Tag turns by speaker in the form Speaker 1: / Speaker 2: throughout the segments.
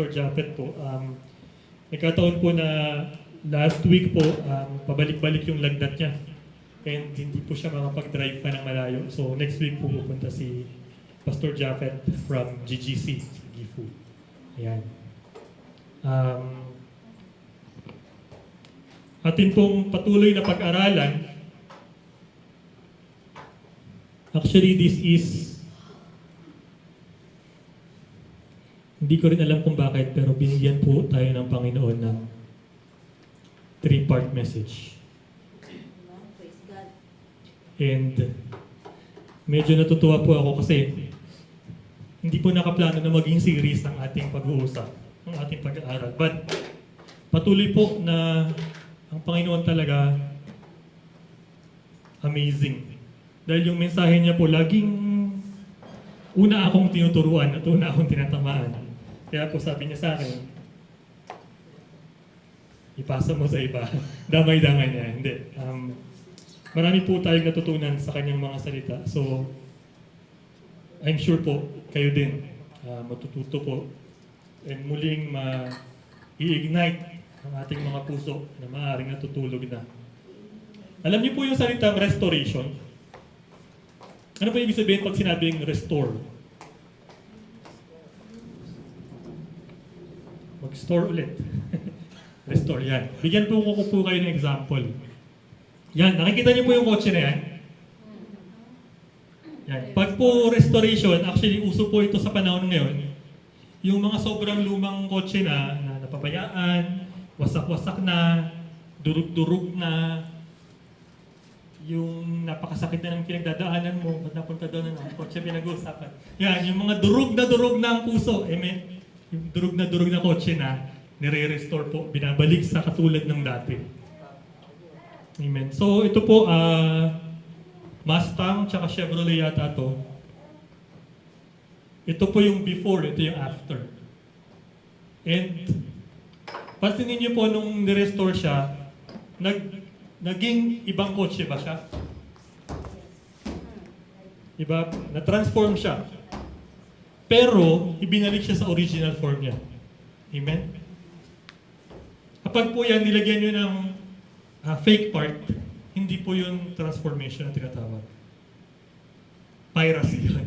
Speaker 1: Pastor Japet po. Nagkataon po na last week po, pabalik-balik yung lagnat niya. And hindi po siya makapag-drive pa ng malayo. So next week po pupunta si Pastor Japet from GGC, sa Gifu. Ayan. Atin pong patuloy na pag-aralan. Actually, this is, hindi ko rin alam kung bakit, pero binigyan po tayo ng Panginoon ng 3-part message. And medyo natutuwa po ako kasi hindi po nakaplano na maging series ang ating pag-uusap, ang ating pag-aaral. But patuloy po na ang Panginoon talaga amazing. Dahil yung mensahe niya po laging una akong tinuturuan at una akong tinatamaan. Kaya po sabi niya sa akin, ipasa mo sa iba. Damay-damay niya. Hindi. Marami po tayong natutunan sa kanyang mga salita. So, I'm sure po, kayo din, matututo po. And muling i-ignite ang ating mga puso na maaaring natutulog na. Alam niyo po yung salitang restoration? Ano ba ibig sabihin pag sinabing restore? Mag-store ulit. Restore, yan. Bigyan po ko kayo ng example. Yan, nakikita niyo po yung kotse na yan? Yan. Pag po restoration, actually uso po ito sa panahon ngayon. Yung mga sobrang lumang kotse na napabayaan, wasak-wasak na, durug-durug na, yung napakasakit na ng pinagdadaanan mo, ba't napunta doon ang kotse pinag-uusapan. Yan, yung mga durug na ang puso, amen. Yung durug na kotse na, nire-restore po, binabalik sa katulad ng dati. Amen. So ito po, Mustang tsaka Chevrolet yata to. Ito po yung before, ito yung after. And pansinin niyo po nung nirestore siya, naging ibang kotse ba siya? Iba, na-transform siya. Pero, ibinalik siya sa original form niya. Amen? Kapag po yan, nilagyan nyo ng fake part, hindi po yung transformation na tinatawag. Piracy yun.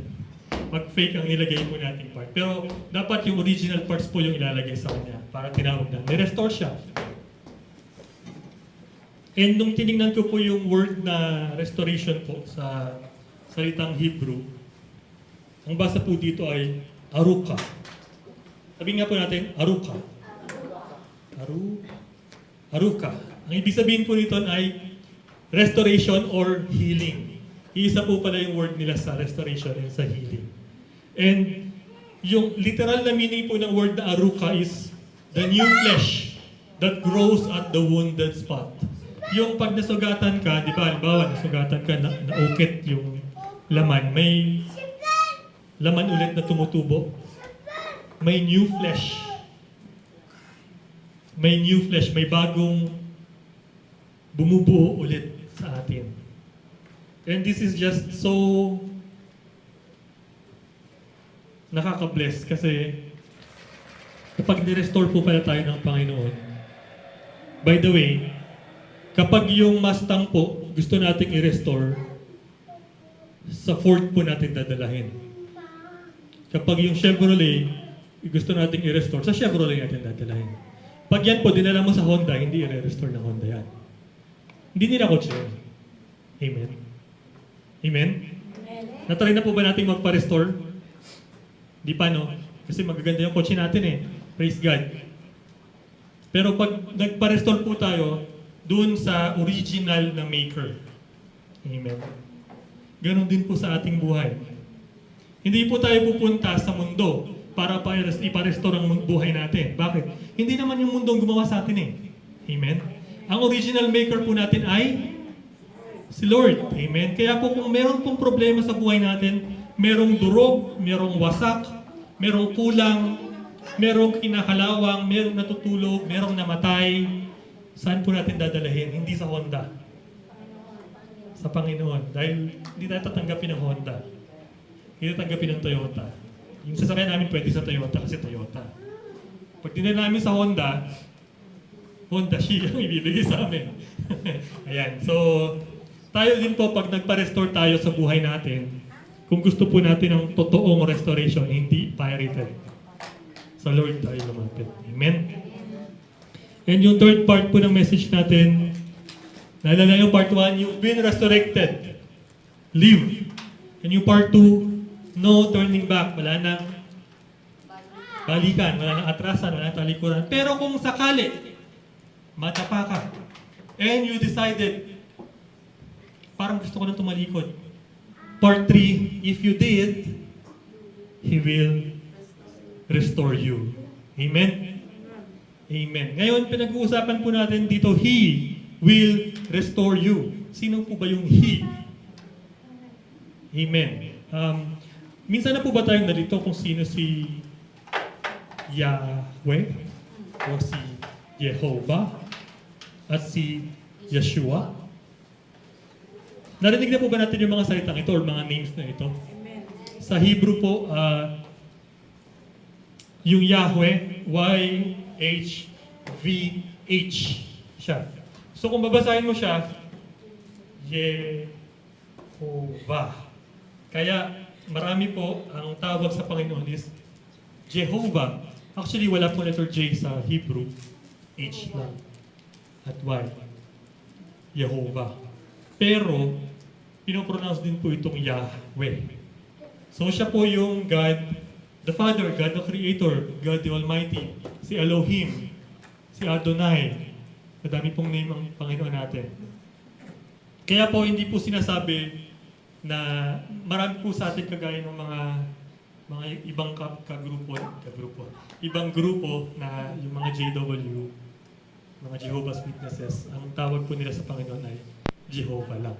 Speaker 1: Pag fake ang nilagay po nating part. Pero, dapat yung original parts po yung ilalagay sa kanya para tinawag na. Nirestore siya. And nung tinignan ko po yung word na restoration po sa salitang Hebrew, ang basa po dito ay aruka. Sabihin nga po natin, aruka. Aruka. Ang ibig sabihin po nito ay restoration or healing. Iisa po pala yung word nila sa restoration and sa healing. And yung literal na meaning po ng word na aruka is the new flesh that grows at the wounded spot. Yung pag nasugatan ka, di ba, halimbawa, nasugatan ka, na-ukit yung laman, may laman ulit na tumutubo. May new flesh. May new flesh, may bagong bumubuo ulit sa atin. And this is just so nakaka-bless kasi kapag ni-restore po pala tayo ng Panginoon. By the way, kapag yung Mustang po gusto nating i-restore, sa Ford po natin dadalahin. Kapag yung Chevrolet gusto nating i-restore, sa Chevrolet natin dadalahin. Pag yan po dinala mo sa Honda, hindi i-restore ng Honda yan. Hindi nila kotse yun. Amen? Amen? Natry na po ba natin magpa-restore? Di pa, no? Kasi magaganda yung kotse natin eh. Praise God. Pero pag nagpa-restore po tayo, doon sa original na maker. Amen. Ganon din po sa ating buhay. Hindi po tayo pupunta sa mundo para ipa-restore ang buhay natin. Bakit? Hindi naman yung mundo ang gumawa sa atin eh. Amen. Ang original maker po natin ay si Lord. Amen. Kaya po kung meron pong problema sa buhay natin, merong durog, merong wasak, merong kulang, merong kinakalawang, merong natutulog, merong namatay, saan po natin dadalahin? Hindi sa Honda. Sa Panginoon. Dahil hindi tayo tatanggapin ng Honda. Hindi tatanggapin ng Toyota. Yung sasakyan namin pwede sa Toyota kasi Toyota. Pag dinala namin sa Honda Shi ang ibibigay sa amin. Ayan. So, tayo din po, pag nagpa-restore tayo sa buhay natin, kung gusto po natin ng totoong restoration, hindi pirated. Sa Lord tayo lumapit. Amen? And yung third part po ng message natin, naalala yung part 1, you've been resurrected. Live. And yung part 2, no turning back. Wala nang balikan, wala nang atrasan, wala nang talikuran. Pero kung sakali, matapa ka, and you decided, parang gusto ko na tumalikod. Part 3, if you did, He will restore you. Amen? Amen. Ngayon, pinag-uusapan po natin dito, He will restore you. Sino po ba yung He? Amen. Minsan na po ba tayong nalito kung sino si Yahweh o si Jehovah at si Yeshua? Narinig na po ba natin yung mga salitang ito or mga names na ito?
Speaker 2: Amen.
Speaker 1: Sa Hebrew po, yung Yahweh, Y-H-V-H siya. So kung babasahin mo siya, Jehovah. Kaya marami po ang tawag sa Panginoon is Jehovah. Actually, wala po letter J sa Hebrew. H lang. At Y. Jehovah. Pero, pinopronounce din po itong Yahweh. So siya po yung God, the Father, God the Creator, God the Almighty, si Elohim, si Adonai. Madami pong name ang Panginoon natin. Kaya po hindi po sinasabi na marami po sa atin kagaya ng mga ibang kagrupo, ibang grupo na yung mga JW, mga Jehovah's Witnesses, ang tawag po nila sa Panginoon ay Jehovah lang.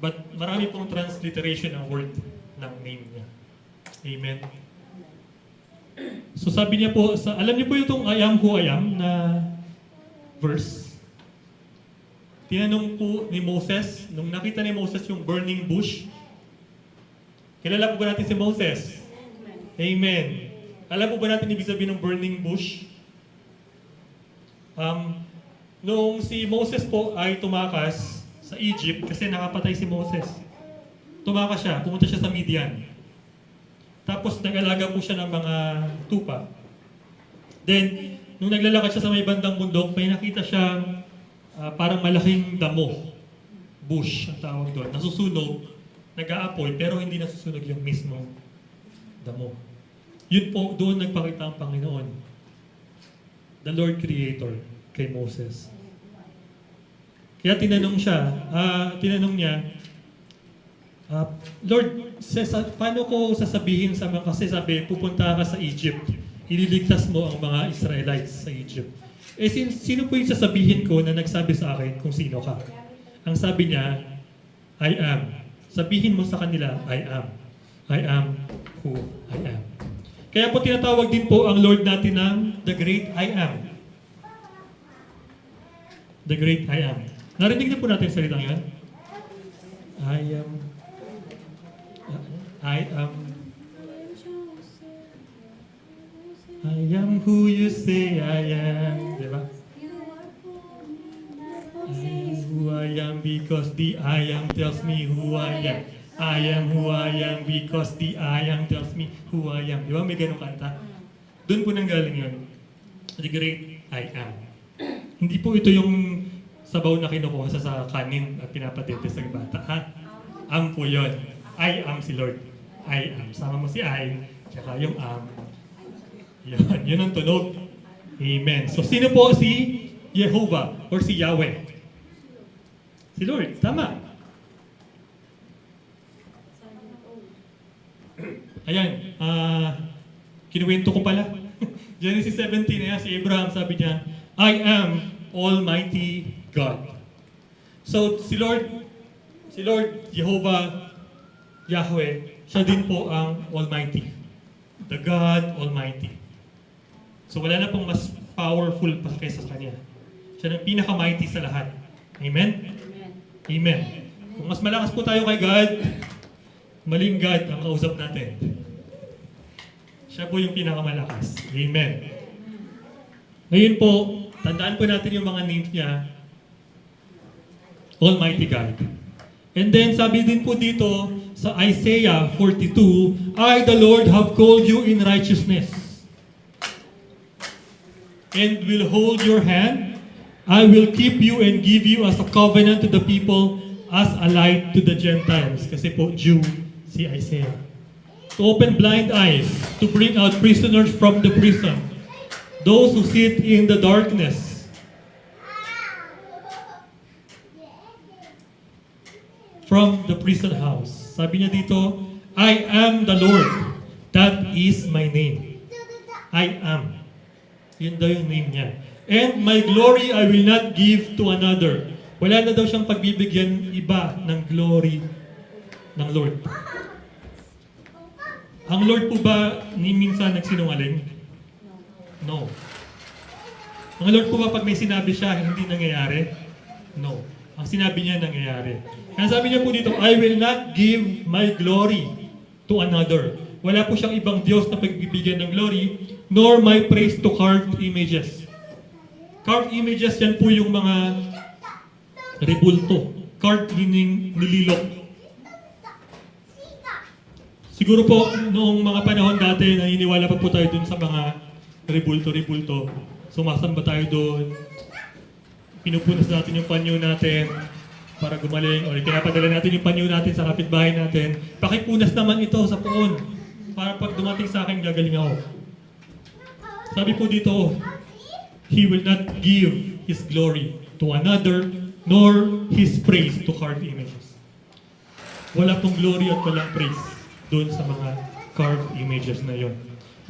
Speaker 1: But marami pong transliteration ng word ng name niya. Amen. So sabi niya po, alam niyo po itong I am who I am na verse. Tinanong po ni Moses, nung nakita ni Moses yung burning bush, kilala po ba natin si Moses? Amen. Alam po ba natin ibig sabihin ng burning bush? Noong si Moses po ay tumakas sa Egypt kasi nakapatay si Moses. Tumakas siya, pumunta siya sa Midian. Tapos nag-alaga po siya ng mga tupa. Then, nung naglalakad siya sa may bandang bundok, may nakita siyang parang malaking damo. Bush ang tawag doon. Nasusunog, nag-aapoy, pero hindi nasusunog yung mismong damo. Yun po, doon nagpakita ang Panginoon. The Lord Creator kay Moses. Kaya tinanong niya, Lord, paano ko sasabihin sa mga, kasi sabi, pupunta ka sa Egypt, ililigtas mo ang mga Israelites sa Egypt. Eh, sino po yung sasabihin ko na nagsabi sa akin kung sino ka? Ang sabi niya, I am. Sabihin mo sa kanila, I am. I am who I am. Kaya po tinatawag din po ang Lord natin ng The Great I Am. The Great I Am. Narinig na po natin yung salitang yan? I am who you say I am. Diba? I am who I am because the I am tells me who I am. I am who I am because the I am tells me who I am. Di ba may ganong kanta? Doon po nanggaling yun. The Great I Am. Hindi po ito yung sabaw na kinukuha sa kanin at pinapatete sa bata. Ha? Am po yun. I am si Lord. I am. Sama mo si I, tsaka yung am. Yun ang tunog. Amen. So sino po si Jehovah or si Yahweh? Si Lord. Tama. Ayan, kinuwento ko pala. Genesis 17, ayan, si Abraham, sabi niya, I am Almighty God. So, si Lord Jehovah, Yahweh, siya din po ang Almighty. The God Almighty. So, wala na pong mas powerful pa kaysa kanya. Siya ang pinaka-mighty sa lahat. Amen? Amen. Kung mas malakas po tayo kay God, maling God ang kausap natin. Siya po yung pinakamalakas. Amen. Ngayon po, tandaan po natin yung mga names niya. Almighty God. And then sabi din po dito sa Isaiah 42, I the Lord have called you in righteousness and will hold your hand. I will keep you and give you as a covenant to the people, as a light to the Gentiles. Kasi po Jew si Isaiah. To open blind eyes, to bring out prisoners from the prison, those who sit in the darkness. From the prison house. Sabi niya dito, I am the Lord. That is my name. I am. Yun daw yung name niya. And my glory I will not give to another. Wala na daw siyang pagbibigyan iba ng glory ng Lord. Ang Lord po ba ni minsan nagsinungaling? No. Ang Lord po ba pag may sinabi siya, hindi nangyayari? No. Ang sinabi niya nangyayari. Kaya sabi niya po dito, I will not give my glory to another. Wala po siyang ibang Diyos na pagbibigyan ng glory, nor my praise to carved images. Carved images, yan po yung mga rebulto. Carved meaning nililok. Siguro po, noong mga panahon dati, naniniwala pa po tayo dun sa mga rebulto-rebulto. Sumasamba tayo doon. Pinupunas natin yung panyo natin para gumaling, o pinapadala natin yung panyo natin sa kapitbahay natin. Pakipunas naman ito sa poon para pag dumating sa akin, gagaling ako. Sabi po dito, He will not give His glory to another, nor His praise to carved images. Wala pong glory at walang praise doon sa mga carved images na yon.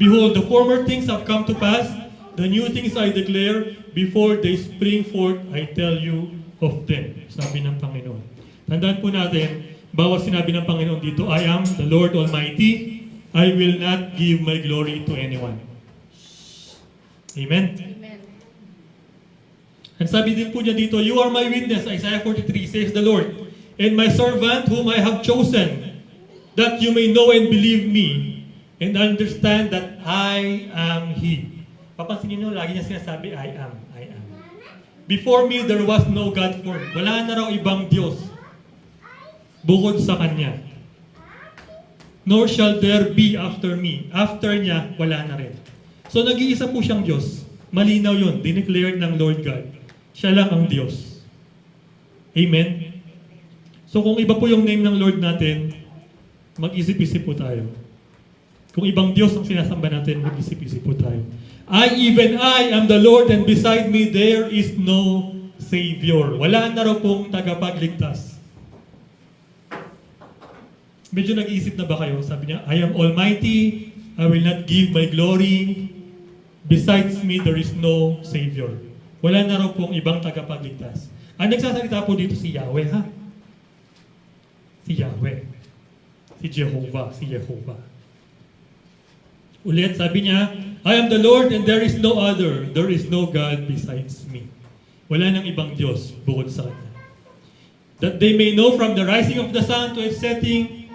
Speaker 1: Behold, the former things have come to pass, the new things I declare, before they spring forth, I tell you of them. Sabi ng Panginoon. Tandaan po natin, bawat sinabi ng Panginoon dito, I am the Lord Almighty, I will not give my glory to anyone. Amen?
Speaker 2: Amen.
Speaker 1: And sabi din po niya dito, you are my witness, Isaiah 43, says the Lord, and my servant whom I have chosen, that you may know and believe me, and understand that I am He. Papansinin nyo, lagi niya sinasabi, I am, I am. Before me, there was no God formed. Wala na raw ibang Diyos bukod sa Kanya. Nor shall there be after me. After niya, wala na rin. So nag-iisa po siyang Diyos. Malinaw yun, dineclared ng Lord God. Siya lang ang Diyos. Amen? So kung iba po yung name ng Lord natin, mag-isip-isip po tayo. Kung ibang Diyos ang sinasamba natin, mag-isip-isip po tayo. Even I am the Lord, and beside me there is no Savior. Wala na raw pong tagapagligtas. Medyo nag-iisip na ba kayo? Sabi niya, I am Almighty, I will not give my glory. Besides me there is no Savior. Wala na raw pong ibang tagapagligtas. Ang nagsasalita po dito si Yahweh, ha? Si Yahweh. Si Jehovah, si Jehovah. Ulit, sabi niya, I am the Lord and there is no other. There is no God besides me. Wala nang ibang Diyos bukod sa Kanya. That they may know from the rising of the sun to its setting,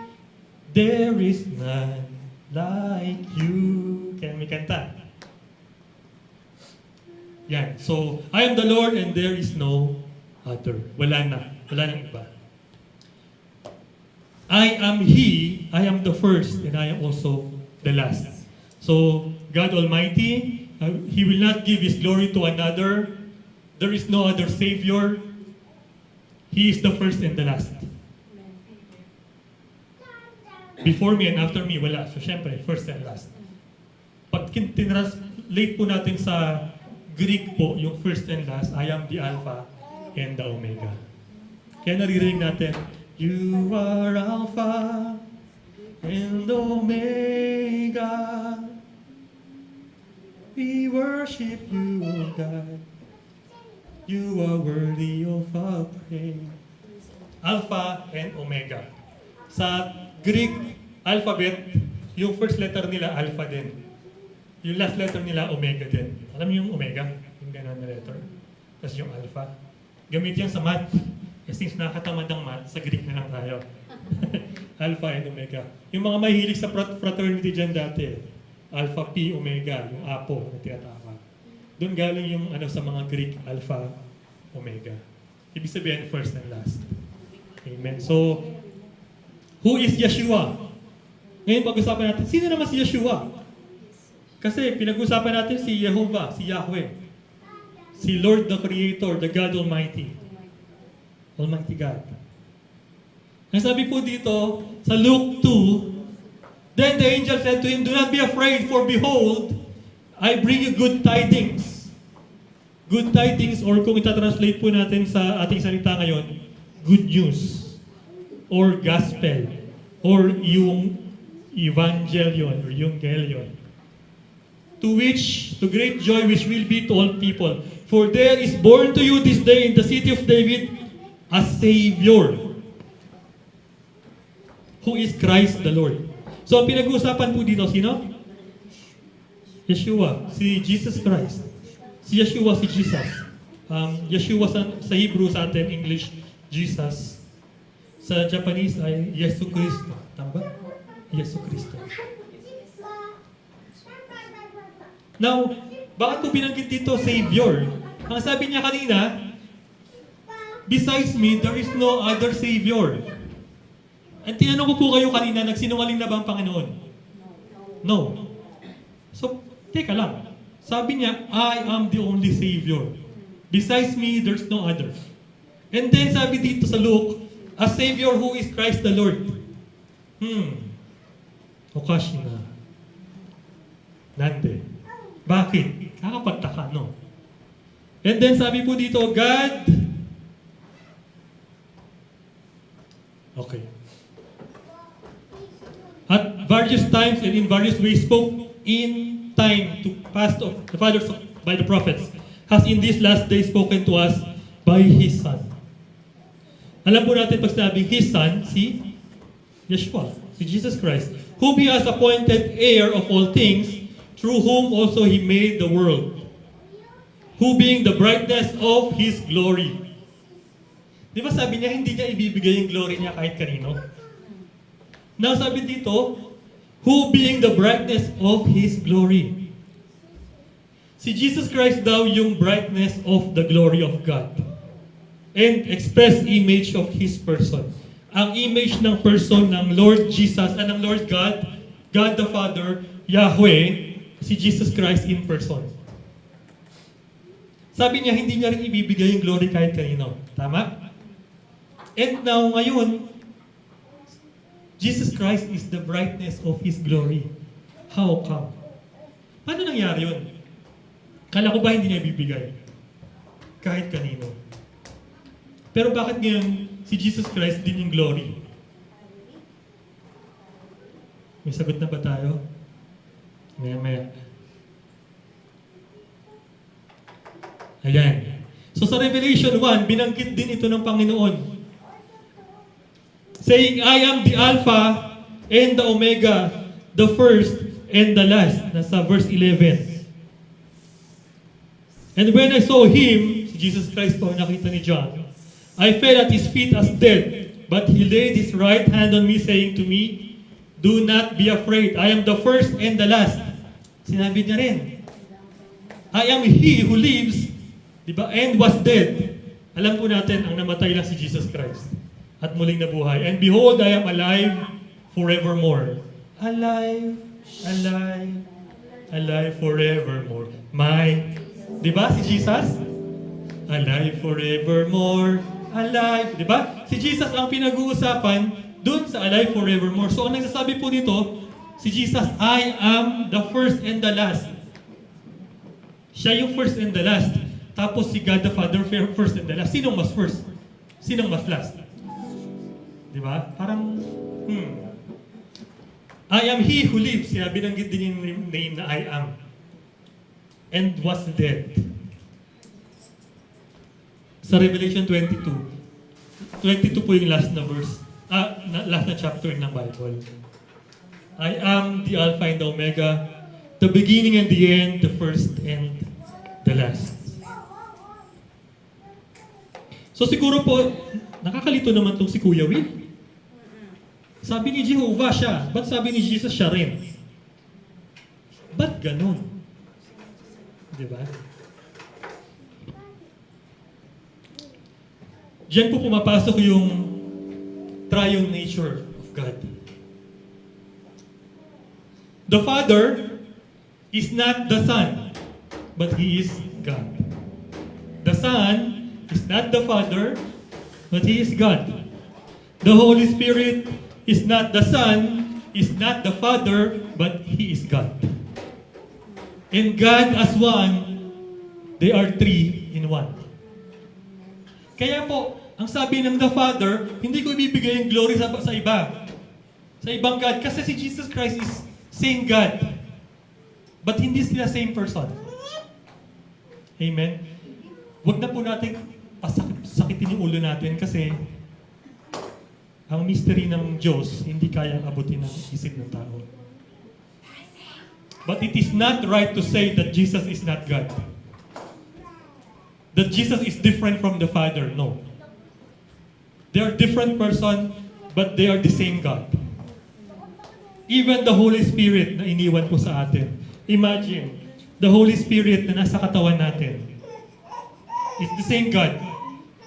Speaker 1: there is none like you. Kaya may kanta. Yan. So, I am the Lord and there is no other. Wala na. Wala nang iba. I am He, I am the first, and I am also the last. So, God Almighty, He will not give His glory to another. There is no other Savior. He is the first and the last. Before me and after me, wala. So, syempre, first and last. Pag tinranslate po natin sa Greek po, yung first and last, I am the Alpha and the Omega. Kaya naririnig natin, you are Alpha and Omega. We worship you, O God. You are worthy of our praise. Alpha and Omega. Sa Greek alphabet, yung first letter nila, Alpha din. Yung last letter nila, Omega din. Alam niyo yung Omega? Yung gano'n na letter. Tapos yung Alpha. Gamit yan sa math. Kasi since nakatamad ang math, sa Greek na lang tayo. Alpha and Omega. Yung mga mahilig sa fraternity dyan dati, Alpha, P, Omega, yung apo na tinatawag. Doon galing yung sa mga Greek, Alpha, Omega. Ibig sabihin, first and last. Amen. So, who is Yeshua? Ngayon pag-usapan natin, sino naman si Yeshua? Kasi pinag-usapan natin si Jehovah, si Yahweh. Si Lord the Creator, the God Almighty. Almighty God. Ang sabi po dito, sa Luke 2, then the angel said to him, do not be afraid, for behold, I bring you good tidings. Good tidings, or kung itatranslate po natin sa ating salita ngayon, good news, or gospel, or yung evangelion, or yung gelion. To great joy which will be to all people. For there is born to you this day in the city of David a Savior, who is Christ the Lord. So, ang pinag-uusapan po dito, sino? Yeshua, si Jesus Christ. Si Yeshua, si Jesus. Yeshua sa Hebrew, sa atin, English, Jesus. Sa Japanese ay Yesu Cristo. Tama ba? Yesu Cristo. Now, bakit ko binanggit dito Savior? Ang sabi niya kanina, besides me, there is no other Savior. At tinanong ko po kayo kanina, nagsinungaling na ba ang Panginoon? No. So, teka lang. Sabi niya, I am the only Savior. Besides me, there's no other. And then sabi dito sa Luke, a Savior who is Christ the Lord. Okashi na. Nande. Bakit? Nakapagtaka, no? And then sabi po dito, God. Okay. At various times and in various ways spoke in time to past of the fathers by the prophets, has in these last days spoken to us by His Son. Alam po natin pag sinabing His Son, si Yeshua, si Jesus Christ, whom He has appointed heir of all things, through whom also He made the world, who being the brightness of His glory. Di ba sabi niya, hindi niya ibibigay yung glory niya kahit kanino? Now sabi dito, who being the brightness of His glory. Si Jesus Christ daw yung brightness of the glory of God. And express image of His person. Ang image ng person ng Lord Jesus, ng Lord God, God the Father, Yahweh, si Jesus Christ in person. Sabi niya, hindi niya rin ibibigay yung glory kahit kanino. Tama? And now, ngayon, Jesus Christ is the brightness of His glory. How come? Paano nangyari yun? Kala ko ba hindi niya ibibigay? Kahit kanino. Pero bakit ngayon si Jesus Christ din yung glory? May sagot na ba tayo? Maya. Ayan. So sa Revelation 1, binanggit din ito ng Panginoon. Saying, I am the Alpha and the Omega, the first and the last. Nasa verse 11. And when I saw Him, si Jesus Christ po nakita ni John, I fell at His feet as dead, but He laid His right hand on me, saying to me, do not be afraid. I am the first and the last. Sinabi niya rin, I am He who lives, diba, and was dead. Alam po natin, ang namatay lang si Jesus Christ at muling nabuhay. And behold, I am alive forevermore. Alive, alive, alive forevermore. Diba si Jesus? Alive forevermore, alive. Diba? Si Jesus ang pinag-uusapan dun sa alive forevermore. So ang nagsasabi po dito, si Jesus, I am the first and the last. Siya yung first and the last. Tapos si God the Father, first and the last. Sinong mas first? Sinong mas last? Diba? Parang, I am He who lives. Kaya binanggit din yung name na I am. And was dead. Sa Revelation 22. 22 po yung last na verse. Last na chapter ng Bible. I am the Alpha and the Omega, the beginning and the end, the first and the last. So siguro po, nakakalito naman itong si Kuya Will. Sabi ni Jehovah siya, ba't sabi ni Jesus siya rin? ba't ganun? Di ba? Diyan po pumapasok yung triune nature of God. The Father is not the Son, but He is God. The Son is not the Father, but He is God. The Holy Spirit is not the Son, is not the Father, but He is God. And God as one, they are three in one. Kaya po, ang sabi ng the Father, hindi ko ibibigay yung glory sa iba. Sa ibang God. Kasi si Jesus Christ is same God. But hindi sila same person. Amen? Huwag na po natin sakitin yung ulo natin kasi ang mystery ng Diyos hindi kayang abutin ng isip ng tao. But it is not right to say that Jesus is not God. That Jesus is different from the Father. No. They are different person, but they are the same God. Even the Holy Spirit na iniwan po sa atin. Imagine, the Holy Spirit na nasa katawan natin. It's the same God.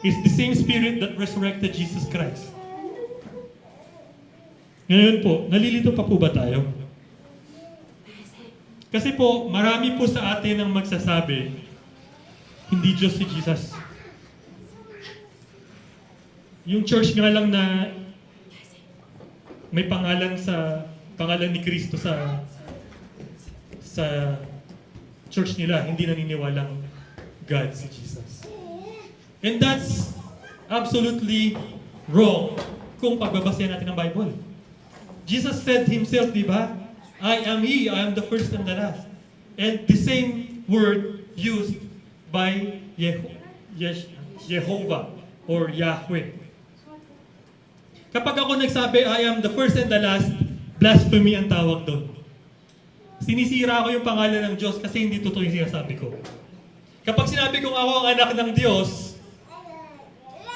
Speaker 1: It's the same Spirit that resurrected Jesus Christ. Ngayon po, nalilito pa po ba tayo? Kasi po, marami po sa atin ang magsasabi, hindi Diyos si Jesus. Yung church nga lang na may pangalan ni Kristo sa church nila, hindi naniniwalang God si Jesus. And that's absolutely wrong kung pagbabasayan natin ang Bible. Jesus said Himself, di ba? I am He, I am the first and the last. And the same word used by Jehovah or Yahweh. Kapag ako nagsabi, I am the first and the last, blasphemy ang tawag doon. Sinisira ko yung pangalan ng Diyos kasi hindi totoo yung sinasabi ko. Kapag sinabi kong ako ang anak ng Diyos,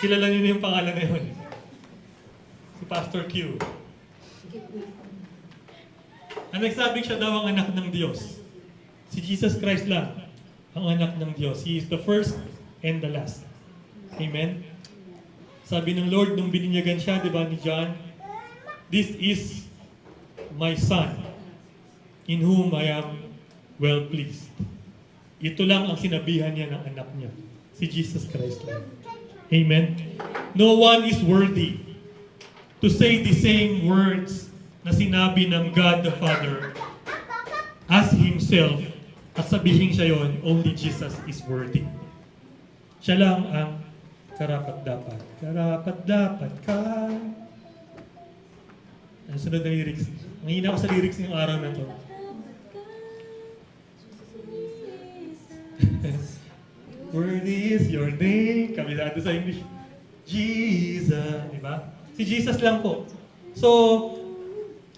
Speaker 1: kilala niyo na yung pangalan na yun. Si Pastor Q. Ang nagsabing siya daw ang anak ng Diyos. Si Jesus Christ lang ang anak ng Diyos. He is the first and the last. Amen? Sabi ng Lord nung bininyagan siya, di ba, ni John, this is my son, in whom I am well pleased. Ito lang ang sinabihan niya ng anak niya, si Jesus Christ lang. Amen? No one is worthy to say the same words na sinabi ng God the Father as Himself at sabihin siya yon, only Jesus is worthy. Siya lang ang karapat-dapat. Karapat-dapat ka. Ang sunod na lyrics. Ang hina ko sa lyrics ngayong araw na to. Worthy is your name. Kabisado sa English. Jesus. Diba? Si Jesus lang po. So,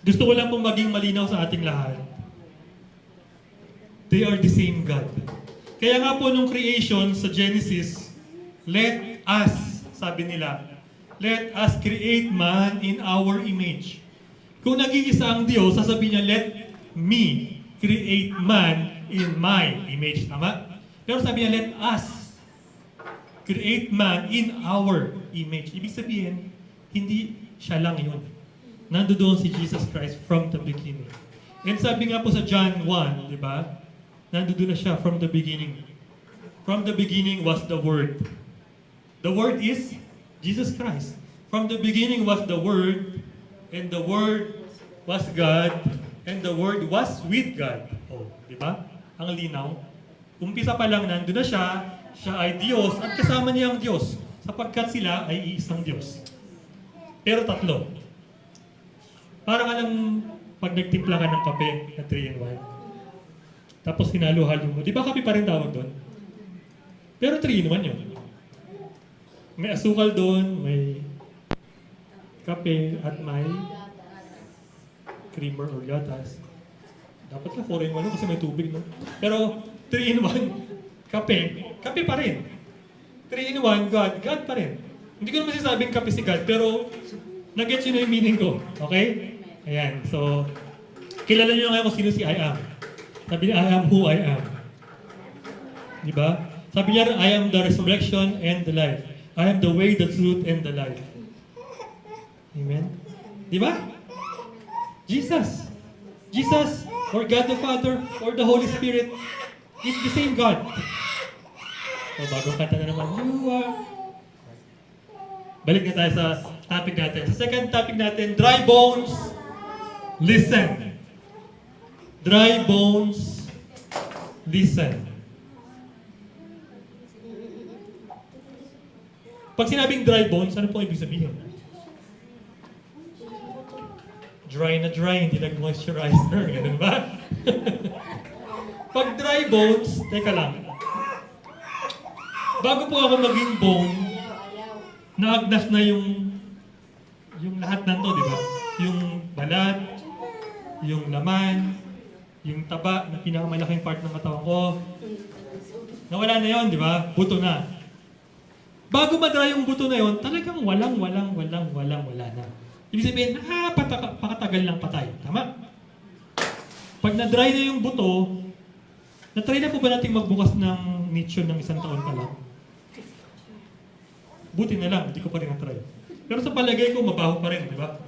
Speaker 1: gusto ko lang pong maging malinaw sa ating lahat. They are the same God. Kaya nga po nung creation sa Genesis, let us, sabi nila, let us create man in our image. Kung nag-iisa ang Diyos, sasabihin niya, let me create man in my image. Tama? Pero sabi niya, let us create man in our image. Ibig sabihin, hindi siya lang yun. Nandoon si Jesus Christ from the beginning. And sabi nga po sa John 1, di ba? Nandoon na siya from the beginning. From the beginning was the Word. The Word is Jesus Christ. From the beginning was the Word, and the Word was God, and the Word was with God. Oh, di ba? Ang linaw. Umpisa pa lang, nandun na siya ay Diyos, at kasama niya ang Diyos, sapagkat sila ay iisang Diyos. Pero tatlo. Parang alam, pag nagtimpla ka ng kape na 3-in-1, tapos hinalo-halo mo, di ba kape pa rin tawag doon? Pero 3-in-1 yun. May asukal doon, may kape, at may creamer or gatas. Dapat ka 4-in-1 kasi may tubig, no? Pero 3-in-1, kape pa rin. 3-in-1, God pa rin. Hindi ko naman sinasabing kape si God, pero nag-gets yun na yung meaning ko. Okay? Ayan, so, kilala nyo ngayon kung sino si I am. Sabi niya, I am who I am. Di ba? Sabi niya, I am the resurrection and the life. I am the way, the truth, and the life. Amen? Di ba? Jesus. Jesus, or God the Father, or the Holy Spirit, is the same God. So, bagong kanta na naman, you are... Balik na tayo sa topic natin. Sa second topic natin, dry bones, listen. Dry bones, listen. Pag sinabing dry bones, ano pong ibig sabihin? Dry na dry, hindi nag-moisturizer. Ganun ba? Pag dry bones, teka lang. Bago po ako maging bone, naagnas na yung lahat ng to, di ba? Yung balat, yung laman, yung taba na pinakamalaking part ng katawan ko. Nawala na yon, di ba? Buto na. Bago madry yung buto na yon, talagang wala na. Ibig sabihin, pakatagal lang patay. Tama? Pag na-dry na yung buto, na-try na po ba natin magbukas ng nicho ng 1 taon pa lang? Buti na lang, hindi ko pa rin na-try. Pero sa palagay ko, mabaho pa rin, di ba?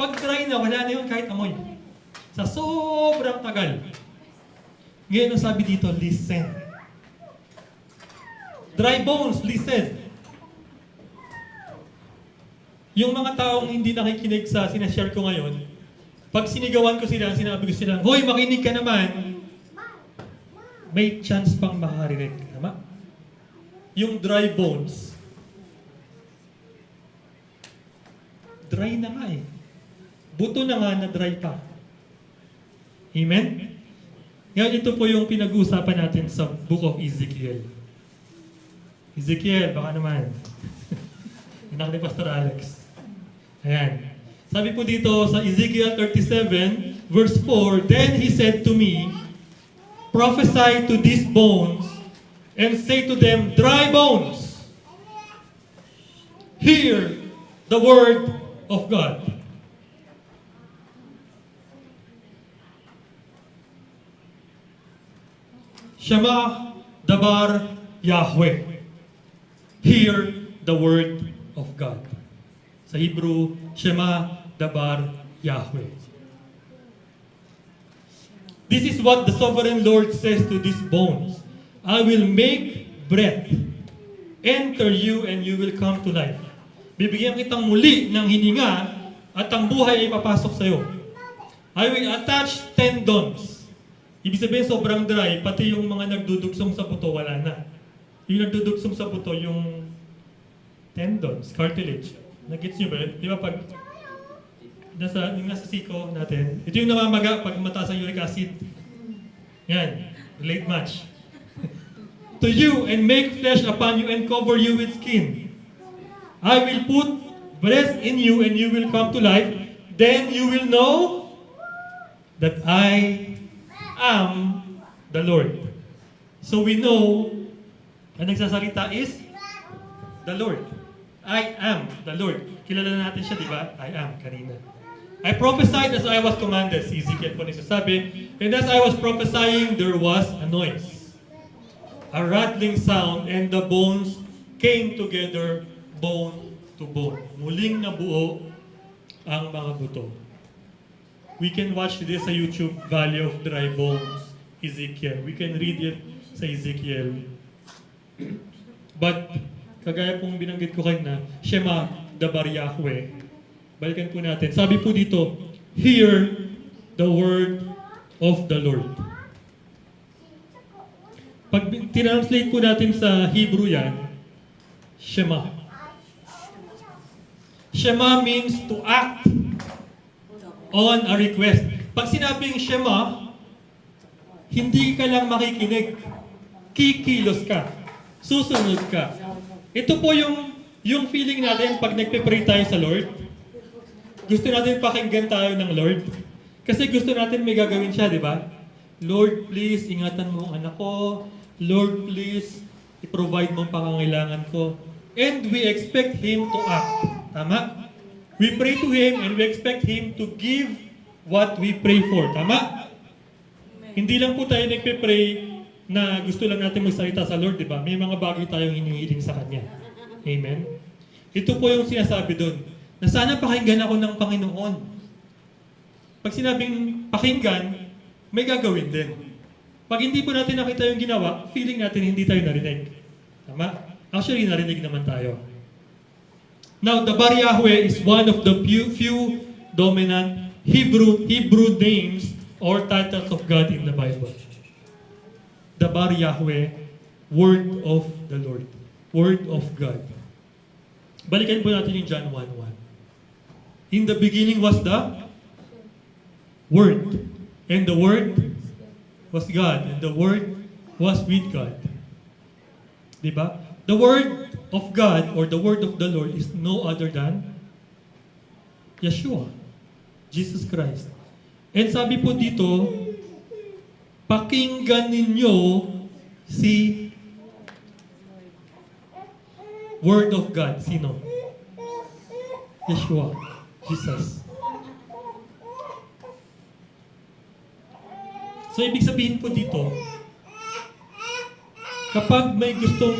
Speaker 1: Pag dry na, wala na yun kahit amoy. Sa sobrang tagal. Ngayon ang sabi dito, listen. Dry bones, listen. Yung mga taong hindi nakikinig sa sinashare ko ngayon, pag sinigawan ko sila, sinabi ko sila, hoy, makinig ka naman, may chance pang makarinig. Tama? Yung dry bones, dry na nga eh. Buto na nga na dry pa. Amen? Ngayon, ito po yung pinag-uusapan natin sa Book of Ezekiel. Ezekiel, baka naman. Anak ni Pastor Alex. Ayan. Sabi po dito sa Ezekiel 37, verse 4, Then he said to me, Prophesy to these bones, and say to them, Dry bones, hear the word of God. Shema Dabar Yahweh. Hear the word of God. Sa Hebrew, Shema Dabar Yahweh. This is what the sovereign Lord says to these bones. I will make breath enter you and you will come to life. Bibigyan kitang muli ng hininga at ang buhay ay papasok sa iyo. I will attach tendons. Ibig sabihin sobrang dry, pati yung mga nagdudugsong sa buto, wala na. Yung nagdudugsong sa buto, yung tendons, cartilage. Nag-gets nyo ba? Di ba pag yung nasa siko natin, ito yung namamaga pag mataas ang uric acid. Yan, relate match. To you and make flesh upon you and cover you with skin. I will put breath in you and you will come to life. Then you will know that I am the Lord. So we know, ang nagsasalita is the Lord. I am the Lord. Kilala natin siya, di ba? I am, kanina. I prophesied as I was commanded. Si Ezekiel po nagsasabi. And as I was prophesying, there was a noise. A rattling sound, and the bones came together, bone to bone. Muling nabuo ang mga buto. We can watch this sa YouTube, Valley of Dry Bones, Ezekiel. We can read it sa Ezekiel. But, kagaya pong binanggit ko kayo na, Shema Dabar Yahweh. Balikan po natin. Sabi po dito, hear the word of the Lord. Pag tinranslate po natin sa Hebrew yan, Shema. Shema means to act on a request. Pag sinabing Shema, hindi ka lang makikinig. Kikilos ka. Susunod ka. Ito po yung feeling natin pag nagpe-pray tayo sa Lord. Gusto natin pakinggan tayo ng Lord. Kasi gusto natin may gagawin siya, di ba? Lord, please, ingatan mo ang anak ko. Lord, please, i-provide mo ang pangangailangan ko. And we expect Him to act. Tama? We pray to Him and we expect Him to give what we pray for. Tama? Hindi lang po tayo nagpe-pray na gusto lang natin magsalita sa Lord, di ba? May mga bagay tayong hinihiling sa Kanya. Amen? Ito po yung sinasabi doon, na sana pakinggan ako ng Panginoon. Pag sinabing pakinggan, may gagawin din. Pag hindi po natin nakita yung ginawa, feeling natin hindi tayo narinig. Tama? Actually, narinig naman tayo. Now, the Bar Yahweh is one of the few dominant Hebrew names or titles of God in the Bible. The Bar Yahweh, Word of the Lord. Word of God. Balikan po natin yung John 1:1. In the beginning was the Word. And the Word was God. And the Word was with God. Diba? The Word of God or the Word of the Lord is no other than Yeshua. Jesus Christ. And sabi po dito, pakinggan ninyo si Word of God. Sino? Yeshua. Jesus. So, ibig sabihin po dito, kapag may gustong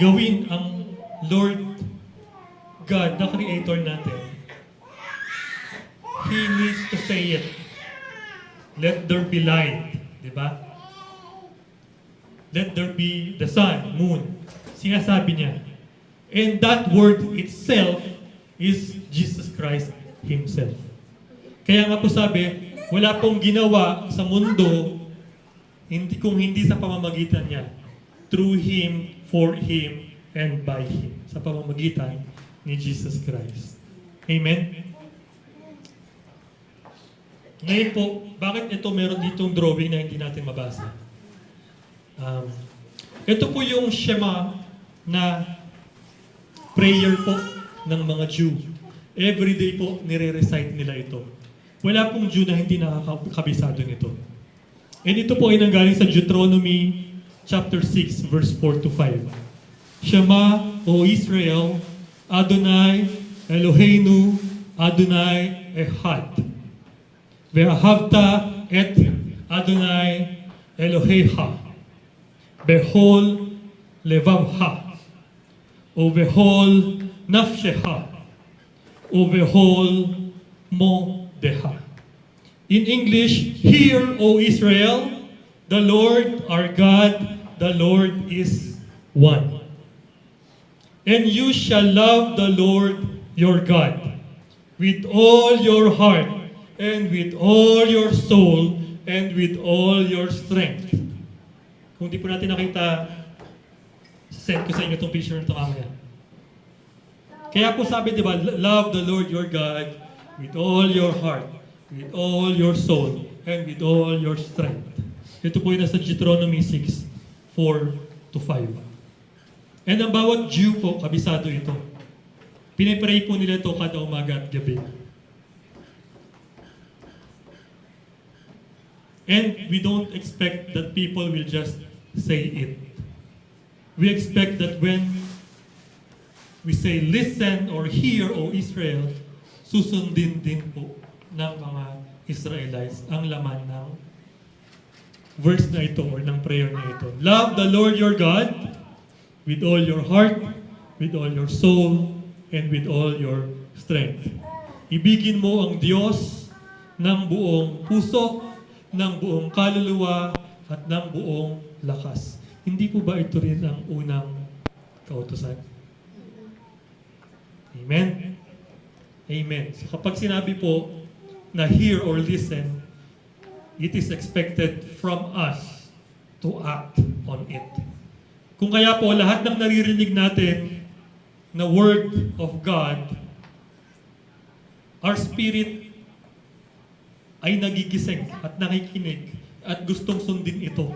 Speaker 1: gawin ang Lord God, the Creator natin, He needs to say it. Let there be light. Diba? Let there be the sun, moon. Sinasabi niya. And that word itself is Jesus Christ Himself. Kaya nga po sabi, wala pong ginawa sa mundo kung hindi sa pamamagitan niya. Through Him, for Him, and by Him. Sa pamamagitan ni Jesus Christ. Amen? Ngayon po, bakit ito meron ditong drawing na hindi natin mabasa? Ito po yung Shema na prayer po ng mga Jew. Every day po, nire-recite nila ito. Wala pong Jew na hindi nakakabisado nito. And ito po ay nanggaling sa Deuteronomy chapter 6, verse 4 to 5. Shema, O Israel, Adonai, Eloheinu, Adonai, Echad. Ve'ahavta et Adonai Elohecha. Behol levavha. O behol nafsheha. O behol modeha. In English, hear, O Israel, the Lord our God, the Lord is one. And you shall love the Lord your God with all your heart, and with all your soul, and with all your strength. Kung di po natin nakita, send ko sa inyo itong picture nito mamaya. Kaya po sabi, di ba, love the Lord your God with all your heart, with all your soul, and with all your strength. Ito po yung nasa Deuteronomy 6, 4 to 5. And ang bawat Jew po, kabisado ito. Pinipray po nila ito kada umaga at gabi. And we don't expect that people will just say it. We expect that when we say, listen or hear, O Israel, susundin din po ng mga Israelites ang laman ng verse na ito or ng prayer na ito. Love the Lord your God with all your heart, with all your soul, and with all your strength. Ibigin mo ang Diyos ng buong puso, ng buong kaluluwa, at ng buong lakas. Hindi po ba ito rin ang unang kautusan? Amen? Amen. So kapag sinabi po na hear or listen, it is expected from us to act on it. Kung kaya po lahat ng naririnig natin na Word of God, our spirit ay nagigising at nakikinig at gustong sundin ito.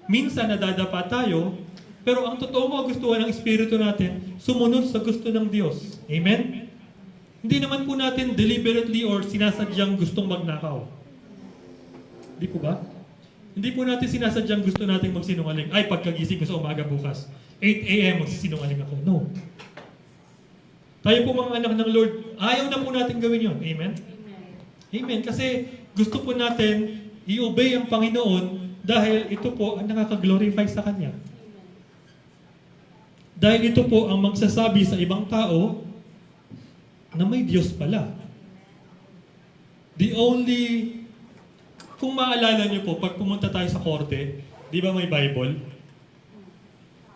Speaker 1: Minsan nadadapa tayo, pero ang totoong kagustuhan ng Espiritu natin, sumunod sa gusto ng Diyos. Amen? Hindi naman po natin deliberately or sinasadyang gustong magnakaw. Hindi po ba? Hindi po natin sinasadyang gusto nating magsinungaling. Ay, pagkagising ko sa umaga bukas, 8 a.m. magsisinungaling ako. No. Tayo po mga anak ng Lord, ayaw na po natin gawin yun. Amen? Amen. Kasi gusto po natin i-obey ang Panginoon dahil ito po ang nakaka-glorify sa Kanya. Dahil ito po ang magsasabi sa ibang tao na may Diyos pala. The only, kung maalala niyo po, pag pumunta tayo sa korte, di ba may Bible?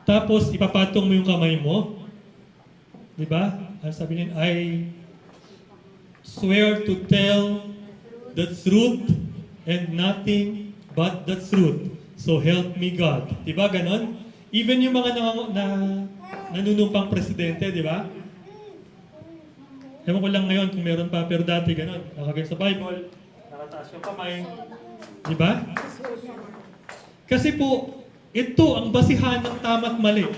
Speaker 1: Tapos ipapatong mo yung kamay mo. Di ba? Ang sabi niya, I swear to tell the truth and nothing but the truth. So help me God. Di ba ganon? Even yung mga nanunumpang presidente, di ba? Ewan ko lang ngayon kung meron pa, pero dati ganon. Nakagay sa Bible, nakataas yung kamay. Di ba? Kasi po, ito ang basihan ng tama at mali.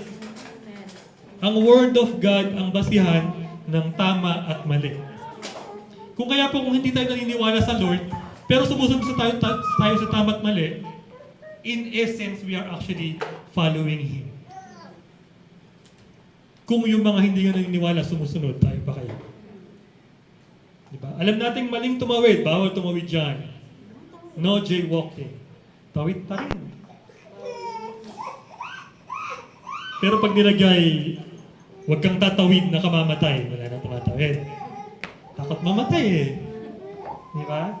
Speaker 1: Ang Word of God ang basihan ng tama at mali. Kung kaya po kung hindi tayo naniniwala sa Lord, pero sumusunod tayo sa tama at mali, in essence, we are actually following Him. Kung yung mga hindi nga naniniwala, sumusunod, tayo pa kayo. Diba? Alam nating maling tumawid, bawal tumawid dyan. No jaywalking. Tawid pa rin. Pero pag nilagay, huwag kang tatawid na kamamatay, wala nang tumatawid. Takot mamatay eh. Di ba?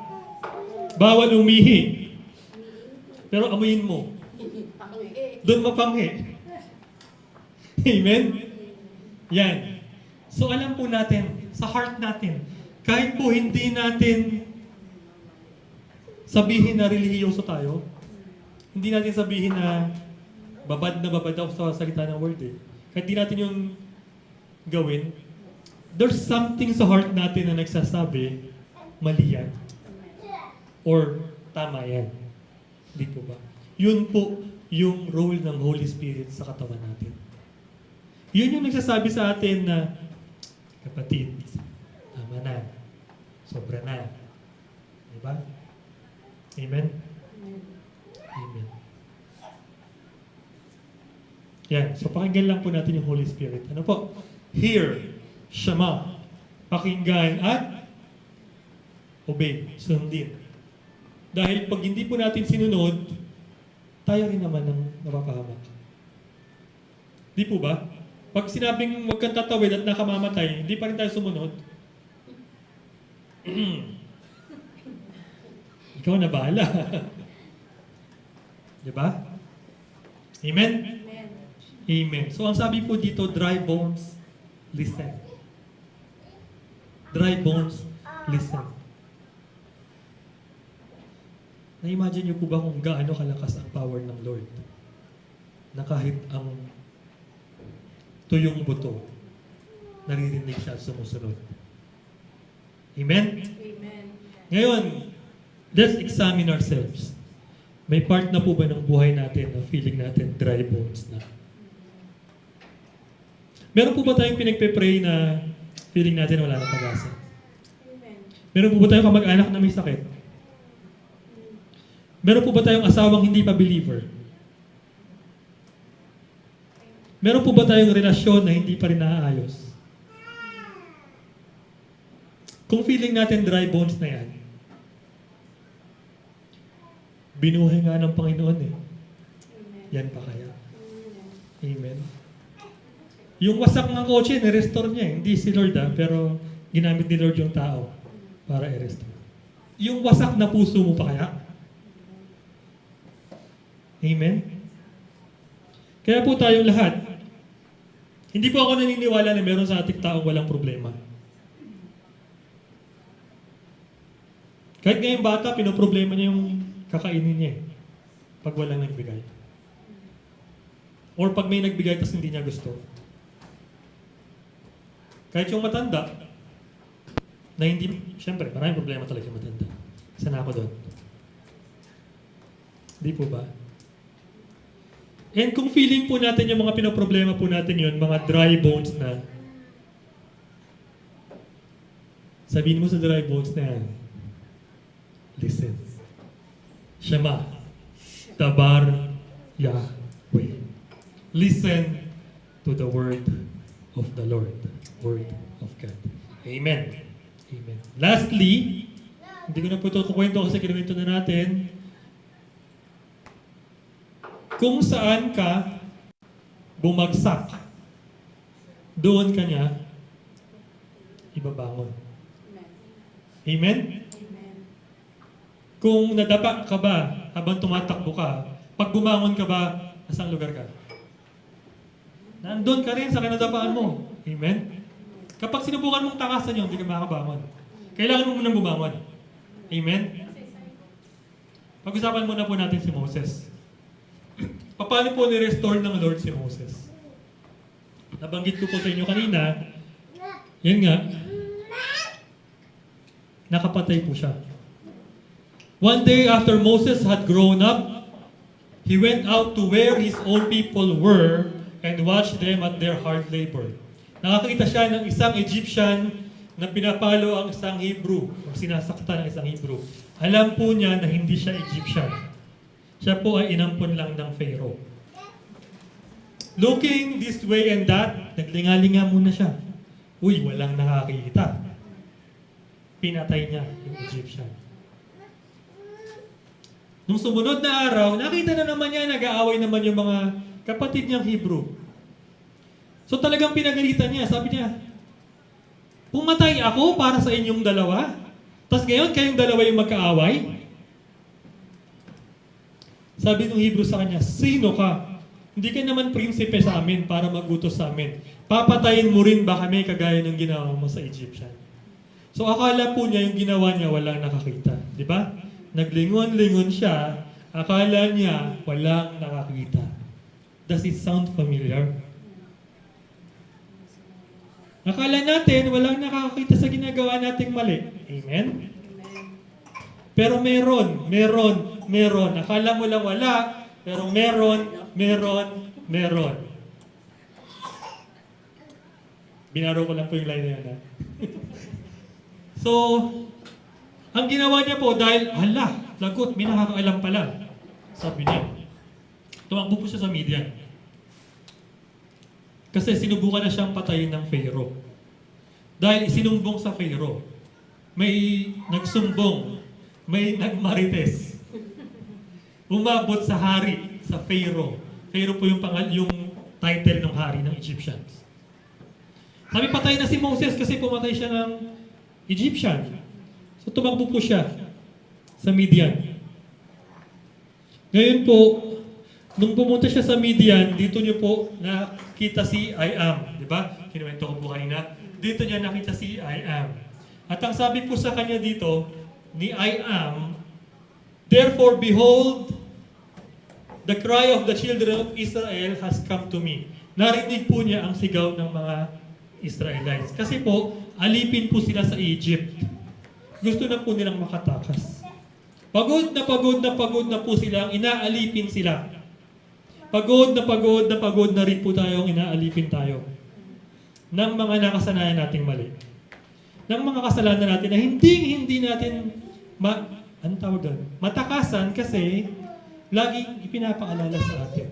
Speaker 1: Bawal umihi. Pero amuyin mo. Doon mapanghi. Amen? Yan. So alam po natin, sa heart natin, kahit po hindi natin sabihin na relihiyoso tayo, hindi natin sabihin na babad ako sa salita ng word eh. Kahit hindi natin yung gawin, there's something sa heart natin na nagsasabi, mali yan. Or tama yan. Hindi po ba? Yun po yung role ng Holy Spirit sa katawan natin. Yun yung nagsasabi sa atin na, kapatid, tama na. Sobra na. Diba? Amen? Amen. Yan. So, pakinggan lang po natin yung Holy Spirit. Ano po? Hear, Shama, pakinggan at obey, sundin. Dahil pag hindi po natin sinunod, tayo rin naman ang napapahamak. Di po ba? Pag sinabing huwag kang tatawid at nakamamatay, hindi pa rin tayo sumunod. Ikaw na bahala. Di ba? Amen? Amen. So ang sabi po dito, dry bones, listen. Dry bones, listen. Na-imagine niyo po ba kung gaano kalakas ang power ng Lord? Na kahit ang tuyong buto, naririnig siya at sumusunod. Amen?
Speaker 2: Amen.
Speaker 1: Ngayon, let's examine ourselves. May part na po ba ng buhay natin na feeling natin dry bones na? Meron po ba tayong pinagpe-pray na feeling natin wala nang pag-asa?
Speaker 2: Amen.
Speaker 1: Meron po ba tayong kamag-anak na may sakit? Meron po ba tayong asawang hindi pa believer? Meron po ba tayong relasyon na hindi pa rin naaayos? Kung feeling natin dry bones na yan, binuhay nga ng Panginoon eh. Yan pa kaya? Amen. Yung wasak ng kotse, nirestore niya eh. Hindi si Lord pero ginamit ni Lord yung tao para i-restore. Yung wasak na puso mo pa kaya? Amen? Kaya po tayong lahat, hindi po ako naniniwala na meron sa ating taong walang problema. Kahit ngayong bata, pinoproblema niya yung kakainin niya eh, pag walang nagbigay. Or pag may nagbigay tapos hindi niya gusto. Kahit yung matanda, na hindi, syempre, maraming problema talaga yung matanda. Isa na ako doon. Di po ba? And kung feeling po natin yung mga pinoproblema po natin yun, mga dry bones na, sabihin mo sa dry bones na yan, listen. Shema. Dabar Yahweh. Listen to the word of the Lord. Word of God. Amen. Amen. Lastly, Hindi ko na po ito kukwento kasi kinuwento na natin. Kung saan ka bumagsak, doon ka niya ibabangon. Amen? Kung nadapa ka ba habang tumatakbo ka, pag bumangon ka ba, nasang lugar ka? Nandun ka rin sa kinadapaan mo. Amen? Kapag sinubukan mong takasan yun, hindi ka makakabangon. Kailangan mo munang bumangon. Amen? Pag-usapan muna po natin si Moses. Paano po ni-restore ng Lord si Moses? Nabanggit ko po sa inyo kanina, yan nga, nakapatay po siya. One day after Moses had grown up, he went out to where his own people were and watched them at their hard labor. Nakakita siya ng isang Egyptian na pinapalo ang isang Hebrew o sinasaktan ng isang Hebrew. Alam po niya na hindi siya Egyptian. Siya po ay inampon lang ng Pharaoh. Looking this way and that, naglingalinga muna siya. Uy, walang nakakita. Pinatay niya yung Egyptian. Nung sumunod na araw, nakita na naman niya, nag-aaway naman yung mga kapatid niyang Hebrew. So talagang pinagalitan niya. Sabi niya, pumatay ako para sa inyong dalawa? Tapos ngayon, kayong dalawa yung magkaaway? Sabi ng Hebrew sa kanya, sino ka? Hindi ka naman prinsipe sa amin para magutos sa amin. Papatayin mo rin ba kami kagaya ng ginawa mo sa Egyptian? So akala po niya yung ginawa niya walang nakakita. Di ba? Naglingon-lingon siya, akala niya walang nakakita. Does it sound familiar? Akala natin walang nakakita sa ginagawa nating mali. Amen? Pero meron. Akala mo lang wala, pero meron. Binaro ko lang po yung line na yan. Ha? So, ang ginawa niya po dahil, lagot, may nakakaalam pala. Sabi niya. Tumakbo po siya sa Midian. Kasi sinubukan na siyang patayin ng Pharaoh. Dahil isinumbong sa Pharaoh. May nagsumbong. May nagmarites. Umabot sa hari, sa Pharaoh. Pharaoh po yung title ng hari ng Egyptians. Sabi, patay na si Moses kasi pumatay siya ng Egyptian. So tumakbo po siya sa Midian. Ngayon po, nung pumunta siya sa Midian, dito niyo po nakita si I am. Di ba? Kinuwento ko po kanina. Dito niya nakita si I am. At ang sabi po sa kanya dito, ni I am, therefore behold, the cry of the children of Israel has come to me. Narinig po niya ang sigaw ng mga Israelites. Kasi po, alipin po sila sa Egypt. Gusto na po nilang makatakas. Pagod na po sila, inaalipin sila. Pagod na rin po tayong inaalipin tayo ng mga nakasanayan nating mali. Ng mga kasalanan natin na hindi natin matakasan kasi laging ipinapaalala sa atin.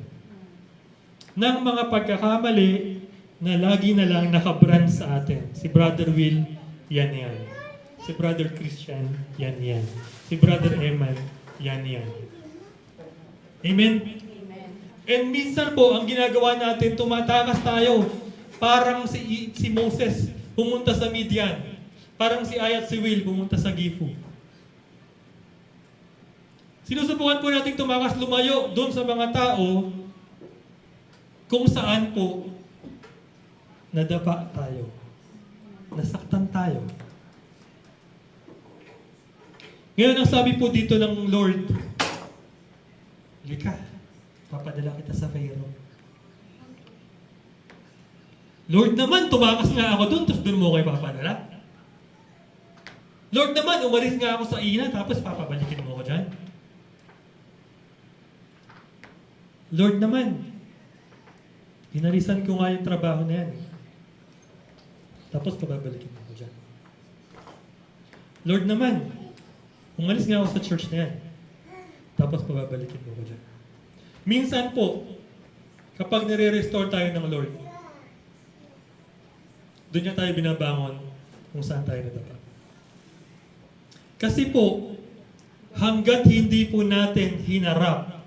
Speaker 1: Ng mga pagkakamali na lagi na lang nakabrand sa atin. Si Brother Will, yan. Si Brother Christian, yan. Si Brother Eman, yan. Amen? And minsan po, ang ginagawa natin, tumatakas tayo. Parang si Moses pumunta sa Midian. Parang si Ay at si Will pumunta sa Gifu. Sinusubukan po natin tumakas, lumayo doon sa mga tao kung saan po nadapa tayo. Nasaktan tayo. Ngayon, ang sabi po dito ng Lord, halika, papadala kita sa Pharaoh. Lord naman, tumakas nga ako doon, tapos doon mo kayo papadala. Lord naman, umalis nga ako sa ina, tapos papabalikin mo ko dyan. Lord naman, inalisan ko nga yung trabaho na yan. Tapos pababalikin mo ko dyan. Lord naman, umalis nga ako sa church na yan. Tapos pababalikin mo ko dyan. Minsan po, kapag nire-restore tayo ng Lord, doon niya tayo binabangon kung saan tayo nadapa. Kasi po, hanggat hindi po natin hinarap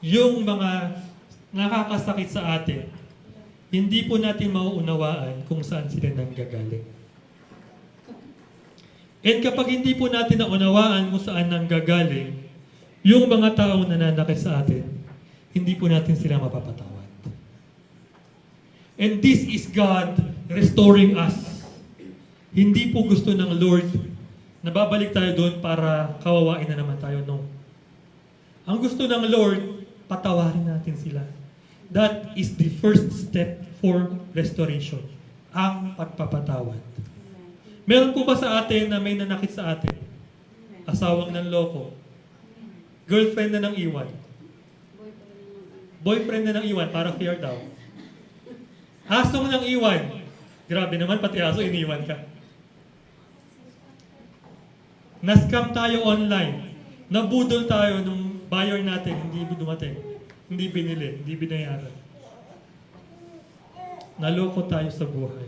Speaker 1: yung mga nakakasakit sa atin, hindi po natin mauunawaan kung saan sila nanggagaling. And kapag hindi po natin naunawaan kung saan nanggagaling, yung mga taong nananakit sa atin, hindi po natin sila mapapatawad. And this is God restoring us. Hindi po gusto ng Lord na babalik tayo doon para kawawain na naman tayo. No. Ang gusto ng Lord, patawarin natin sila. That is the first step for restoration. Ang pagpapatawad. Meron po ba sa atin na may nanakit sa atin? Asawang nanloko. Girlfriend na nang iwan. Boyfriend na nang iwan, para fair daw. Asong nang iwan. Grabe naman, pati aso iniwan ka. Na-scam tayo online. Nabudol tayo nung buyer natin, hindi dumating. Hindi binili, hindi binayaran. Naloko tayo sa buhay.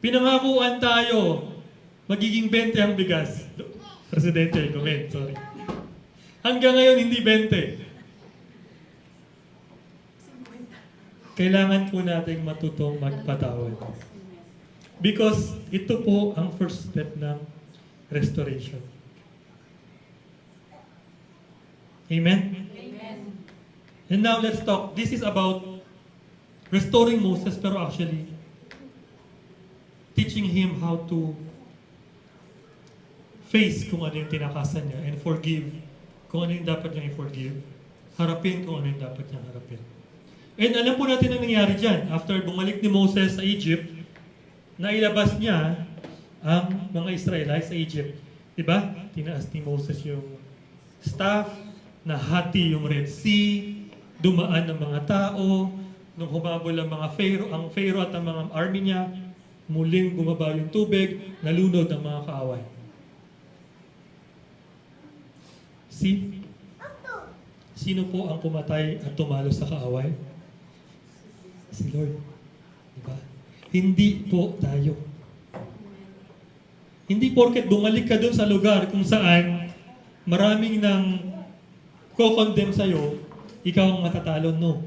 Speaker 1: Pinangakuan tayo, magiging 20 ang bigas. Presidente, comment, sorry. Hanggang ngayon, hindi 20. Kailangan po natin matutong magpatawad. Because ito po ang first step ng restoration. Amen?
Speaker 2: Amen.
Speaker 1: And now let's talk. This is about restoring Moses, pero actually teaching him how to face kung ano yung tinakasan niya and forgive kung ano yung dapat niyang i-forgive. Harapin kung ano yung dapat niyang harapin. And alam po natin ang nangyari dyan. After bumalik ni Moses sa Egypt, nailabas niya ang mga Israelites sa Egypt. Diba? Tinaas ni Moses yung staff, nahati yung Red Sea, dumaan ang mga tao, nung humabol ang mga Pharaoh at ang mga army niya, muling bumaba yung tubig, nalunod ang mga kaaway. See? Sino po ang pumatay at tumalo sa kaaway? Si Lord. Diba? Hindi po tayo. Hindi porket bumalik ka dun sa lugar kung saan maraming nang ko-condemn sa'yo, ikaw ang matatalo. No.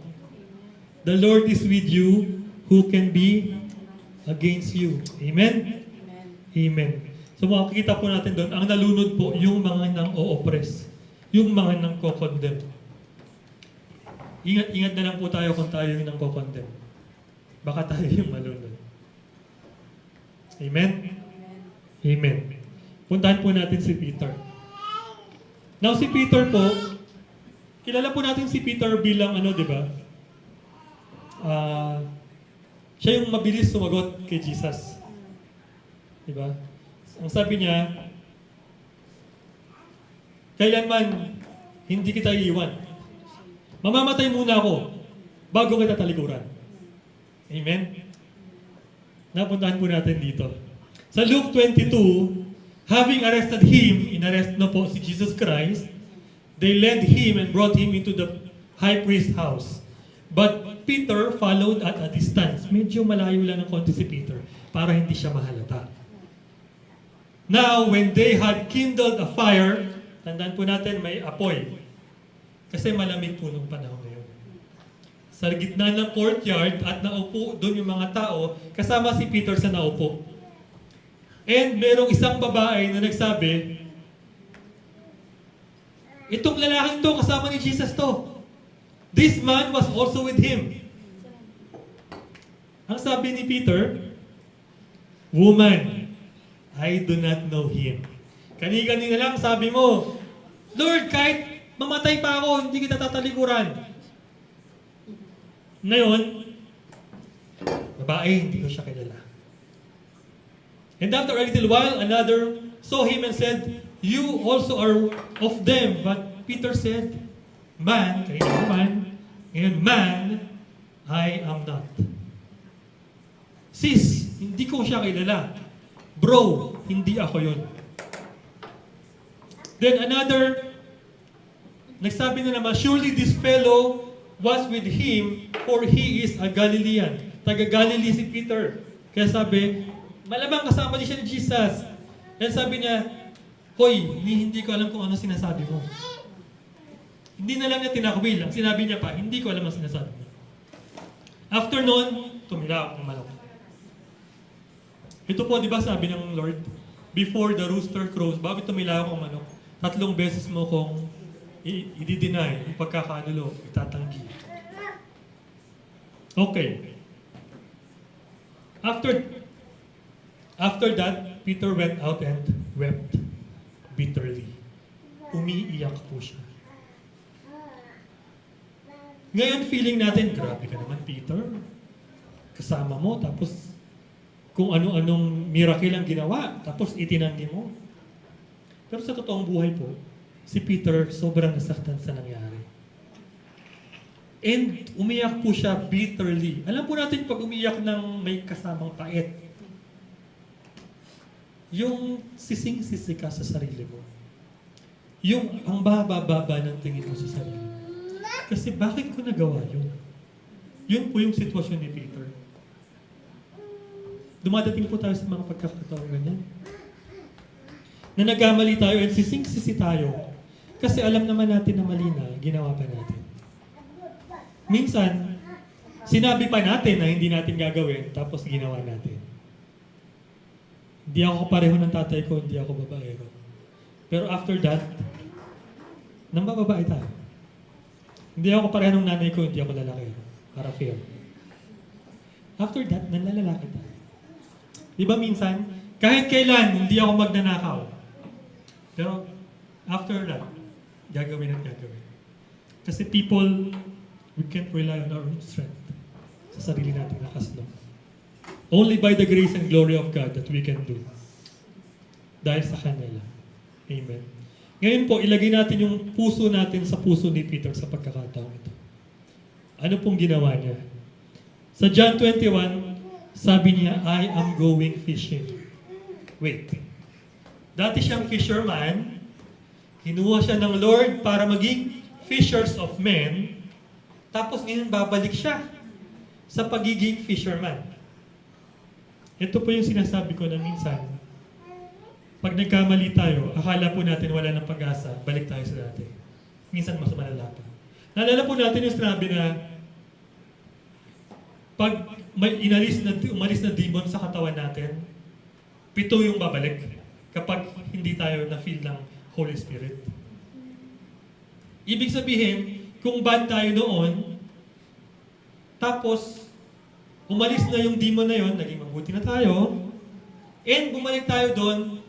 Speaker 1: The Lord is with you, who can be against you. Amen? Amen. So makikita po natin doon, ang nalunod po, yung mga nang o-oppress, yung mga nang ko-condemn. Ingat na lang po tayo kung tayo yung nang ko-condemn. Baka tayo yung malunod. Amen? Amen. Puntahan po natin si Peter. Now si Peter po, kilala po natin si Peter bilang di ba? Siya yung mabilis sumagot kay Jesus. Di ba? Ang sabi niya, kailanman hindi kita iiwan. Mamamatay muna ako bago kita talikuran. Amen? Napuntahan po natin dito. Sa Luke 22, having arrested him, inarrest na po si Jesus Christ, they led him and brought him into the high priest's house. But Peter followed at a distance. Medyo malayo lang ng konti si Peter para hindi siya mahalata. Now, when they had kindled a fire, tandaan po natin may apoy. Kasi malamig po nung panahon ngayon. Sa gitna ng courtyard at naupo doon yung mga tao, kasama si Peter sa naupo. And merong isang babae na nagsabi, itong lalaking to, kasama ni Jesus to. This man was also with him. Ang sabi ni Peter, woman, I do not know him. Kani-kanina lang sabi mo, Lord, kahit mamatay pa ako, hindi kita tatalikuran. Ngayon, babae, hindi ko siya kilala. And after a little while, another saw him and said, you also are of them. But Peter said, man, kanina naman, ngayon, man, I am not. Sis, hindi ko siya kilala. Bro, hindi ako yun. Then another, nagsabi na naman, surely this fellow was with him, for he is a Galilean. Taga-Galilee si Peter. Kaya sabi, malamang kasama din siya ni Jesus. Then sabi niya, Hoy, hindi ko alam kung ano sinasabi mo. Hindi na lang niya tinakwil. Ang sinabi niya pa, hindi ko alam ang sinasabi mo. After noon, tumila ang manok. Ito po, di ba sabi ng Lord, before the rooster crows, bago tumila ang manok, 3 beses mo kong i-deny, ipagkakanulo, itatanggi. Okay. After that, Peter went out and wept bitterly. Umiiyak po siya. Ngayon, feeling natin, grabe ka naman, Peter. Kasama mo, tapos kung ano-anong miracle ang ginawa, tapos itinanggi mo. Pero sa totoong buhay po, si Peter sobrang nasaktan sa nangyari. And umiyak po siya bitterly. Alam po natin pag umiyak ng may kasamang pait, yung sising-sisi ka sa sarili mo. Yung ang baba-baba ng tingin mo sa sarili mo. Kasi bakit ko nagawa yun? Yun po yung sitwasyon ni Peter. Dumadating po tayo sa mga pagkakataon ganyan. Na nagkamali tayo at sising-sisi tayo. Kasi alam naman natin na mali na, ginawa pa natin. Minsan, sinabi pa natin na hindi natin gagawin, tapos ginawa natin. Hindi ako pareho ng tatay ko, hindi ako babaero. Pero after that, nang bababae tayo. Hindi ako pareho ng nanay ko, hindi ako lalaki. Para fair. After that, nanlalaki tayo. Di ba minsan, kahit kailan, hindi ako magnanakaw. Pero after that, gagawin at gagawin. Kasi people, we can't rely on our own strength sa sarili natin lakas lang. Only by the grace and glory of God that we can do. Dahil sa Kanya lang. Amen. Ngayon po, ilagay natin yung puso natin sa puso ni Peter sa pagkakataong ito. Ano pong ginawa niya? Sa John 21, sabi niya, I am going fishing. Wait. Dati siyang fisherman, kinuha siya ng Lord para maging fishers of men, tapos ngayon babalik siya sa pagiging fisherman. Ito po yung sinasabi ko na minsan, pag nagkamali tayo, akala po natin wala ng pag-asa, balik tayo sa dati. Minsan mas malala pa. Naalala po natin yung sinabi na pag may umalis na demon sa katawan natin, 7 yung babalik kapag hindi tayo na-feel ng Holy Spirit. Ibig sabihin, kung bad tayo noon, tapos umalis na yung demon na yon, naging mabuti na tayo, and bumalik tayo doon,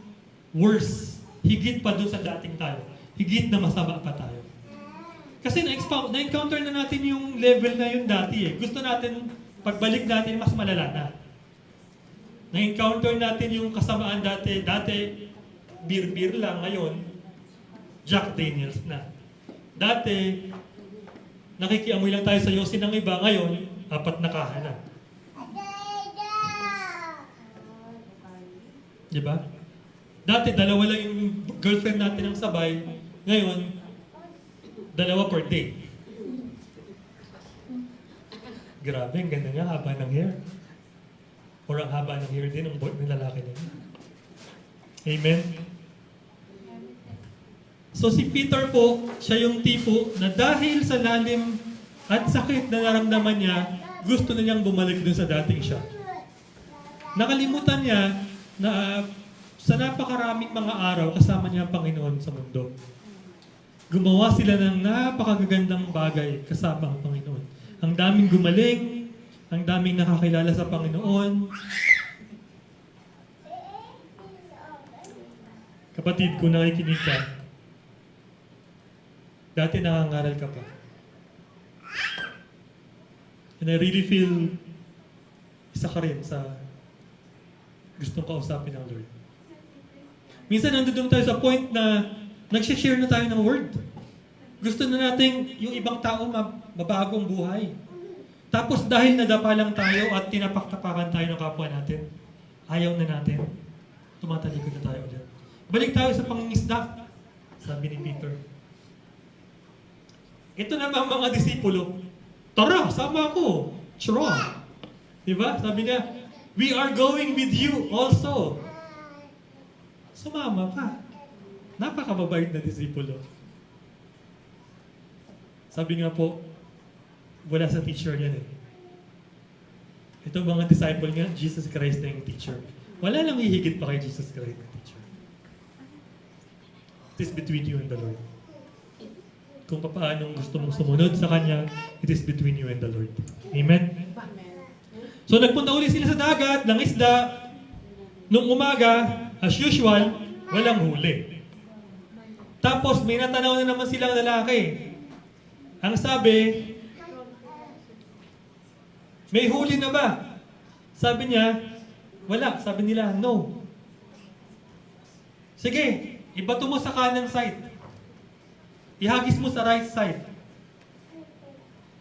Speaker 1: worse. Higit pa doon sa dating tayo. Higit na masama pa tayo. Kasi na-encounter na natin yung level na yun dati eh. Gusto natin, pagbalik natin, mas malala na. Na-encounter natin yung kasamaan dati. Dati, beer lang. Ngayon, Jack Daniels na. Dati, nakikiamoy lang tayo sa yosin ng iba. Ngayon, 4 na kaha na. Diba? Dati, 2 lang yung girlfriend natin ang sabay. Ngayon, 2 per day. Grabe, ang ganda nga, haba ng hair. Or ang haba ng hair din ng lalaki na yun. Amen? So si Peter po, siya yung tipo na dahil sa lalim at sakit na naramdaman niya, gusto na niyang bumalik dun sa dating siya. Nakalimutan niya na sa napakaraming mga araw kasama niya ang Panginoon sa mundo. Gumawa sila ng napakagagandang bagay kasama ang Panginoon. Ang daming gumaling, ang daming nakakilala sa Panginoon. Kapatid, kung nakikinig ka, dati nakangaral ka pa. And I really feel isa ka rin sa gustong kausapin ng Lord. Minsan nandun tayo sa point na nagsishare na tayo ng word. Gusto na natin yung ibang tao mabago ang buhay. Tapos dahil nadapa lang tayo at tinapak-tapakan tayo ng kapwa natin, ayaw na natin, tumatalikod na tayo ulit. Balik tayo sa pangingisda, sabi ni Peter. Ito naman mga disipulo, tara, sama ako. Chara. Diba? Sabi niya, we are going with you also. Sumama pa. Napakababait na disipulo. Sabi nga po, wala sa teacher yan eh. Ito mga disciple nga, Jesus Christ na yung teacher. Wala lang hihigit pa kay Jesus Christ na teacher. It is between you and the Lord. Kung paano gusto mong sumunod sa Kanya, it is between you and the Lord. Amen? So nagpunta uli sila sa dagat, ng isda. Nung umaga, as usual, walang huli. Tapos may natanaw na naman silang lalaki. Ang sabi, may huli na ba? Sabi niya, wala. Sabi nila, no. Sige, ibato mo sa kanan side. Ihagis mo sa right side.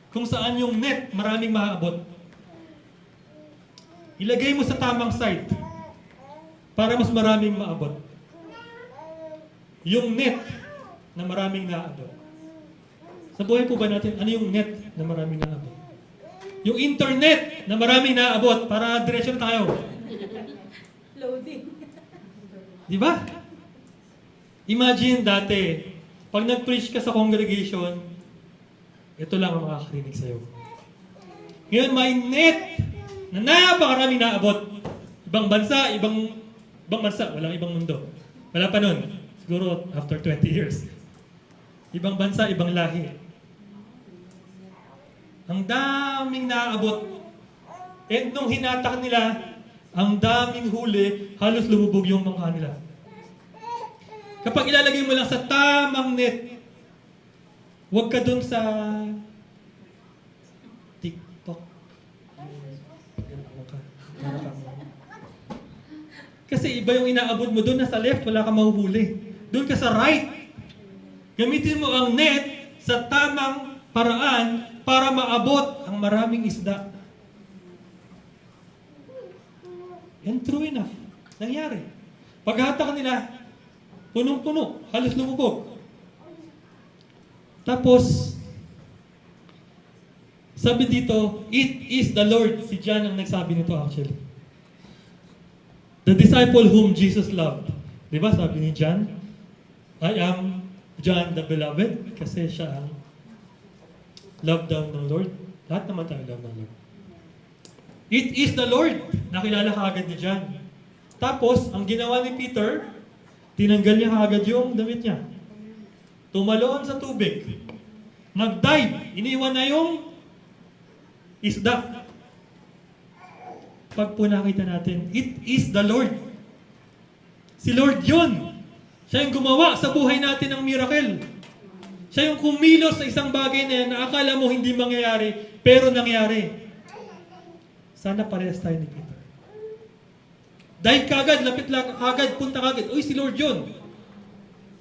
Speaker 1: Kung saan yung net, maraming maaabot. Ilagay mo sa tamang side para mas maraming maabot. Yung net na maraming naabot. Sa buhay po ba natin, ano yung net na maraming naabot? Yung internet na maraming naabot para diretso tayo.
Speaker 2: Loading.
Speaker 1: Di ba? Imagine dati, pag nag-preach ka sa congregation, ito lang ang makakarinig sa'yo. Ngayon, may net na napakaraming naabot. Ibang bansa, walang ibang mundo. Wala pa nun. Siguro after 20 years. Ibang bansa, ibang lahi. Ang daming naabot. And nung hinatak nila, ang daming huli, halos lumubog yung mangka nila. Kapag ilalagay mo lang sa tamang net, huwag ka dun sa TikTok. Kasi iba yung inaabot mo dun, nasa left, wala ka mahuhuli. Dun ka sa right. Gamitin mo ang net sa tamang paraan para maabot ang maraming isda. And true enough. Nangyari. Paghatak nila, punong-puno, halos lumubog. Tapos, sabi dito, it is the Lord. Si John ang nagsabi nito actually. The disciple whom Jesus loved. Di ba sabi ni John? I am John the beloved. Kasi siya ang love down ng Lord. Lahat naman tayo love ng Lord. It is the Lord. Nakilala ka agad ni John. Tapos, ang ginawa ni Peter, tinanggal niya agad yung damit niya. Tumaloon sa tubig. Nag-dive. Iniwan na yung isda. Pag po nakita natin, it is the Lord. Si Lord yun. Siya yung gumawa sa buhay natin ng miracle. Siya yung kumilos sa isang bagay na yan na akala mo hindi mangyayari, pero nangyari. Sana parehas tayo ni Peter. Dive kagad, lapit lang kagad, punta kagad. Uy, si Lord yun.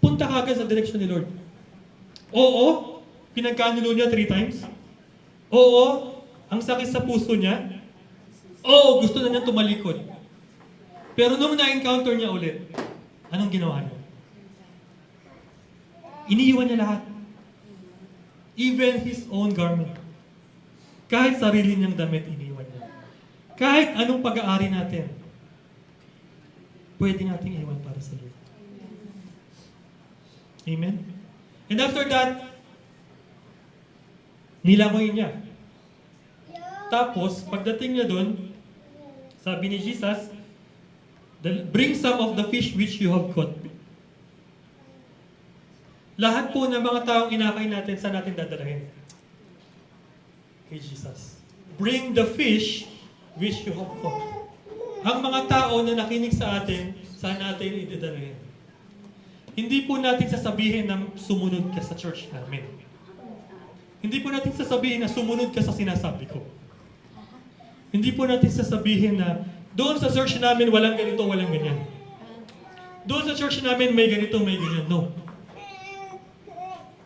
Speaker 1: Punta kagad sa direksyon ni Lord. Oo, pinagkanulo niya 3 times. Oo, ang sakit sa puso niya. Oo, gusto na niya tumalikod. Pero nung na-encounter niya ulit, anong ginawa niya? Iniiwan niya lahat. Even his own garment. Kahit sarili niyang damit, iniwan niya. Kahit anong pag-aari natin, pwede nating iwan para sa Lord. Amen? And after that, nilangoy niya. Tapos, pagdating niya doon, sabi ni Jesus, bring some of the fish which you have caught. Lahat po ng mga taong inakay natin, saan natin dadalhin? Kay Jesus. Bring the fish which you have caught. Ang mga tao na nakinig sa atin, saan natin idadalhin? Hindi po natin sasabihin na sumunod ka sa church namin. Hindi po natin sasabihin na sumunod ka sa sinasabi ko. Hindi po natin sasabihin na doon sa church namin walang ganito, walang ganyan. Doon sa church namin may ganito, may ganyan. No.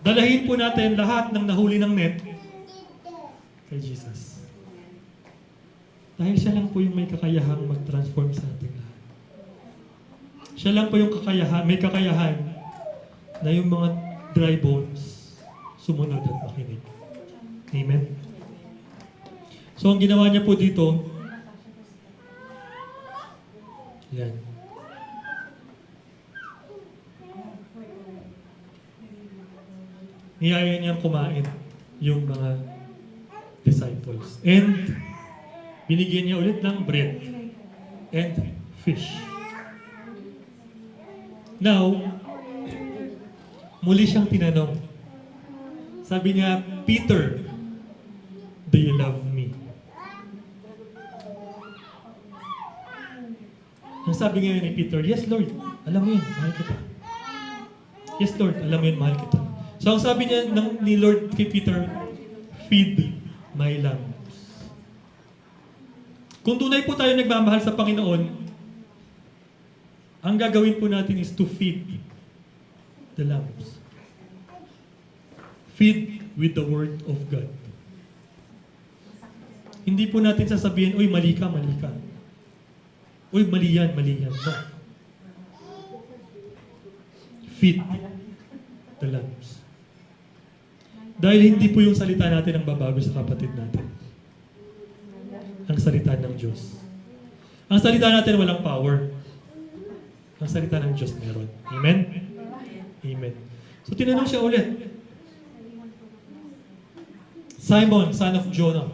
Speaker 1: Dalahin po natin lahat ng nahuli ng net kay Jesus. Dahil siya lang po yung may kakayahang mag-transform sa ating lahat. Siya lang po yung may kakayahan na yung mga dry bones sumunod at makinig. Amen? So, ang ginawa niya po dito, yan. niyaya niyang kumain yung mga disciples. And binigyan niya ulit ng bread and fish. Now, muli siyang tinanong. Sabi niya, Peter, do you love me? Ang sabi ngayon ni Peter, yes Lord, alam mo yun, mahal kita. Yes Lord, alam mo yun, mahal kita. So ang sabi niya ni Lord kay Peter, feed my lambs. Kung tunay po tayo nagmamahal sa Panginoon, ang gagawin po natin is to feed the lambs. Feed with the Word of God. Hindi po natin sasabihin, uy, mali ka, mali ka. Uy, mali yan, mali yan. No. Feed the lambs. Dahil hindi po yung salita natin ang babago sa kapatid natin. Ang salita ng Diyos. Ang salita natin walang power. Ang salita ng Diyos meron. Amen? Amen. So tinanong siya ulit. Simon, son of Jonah,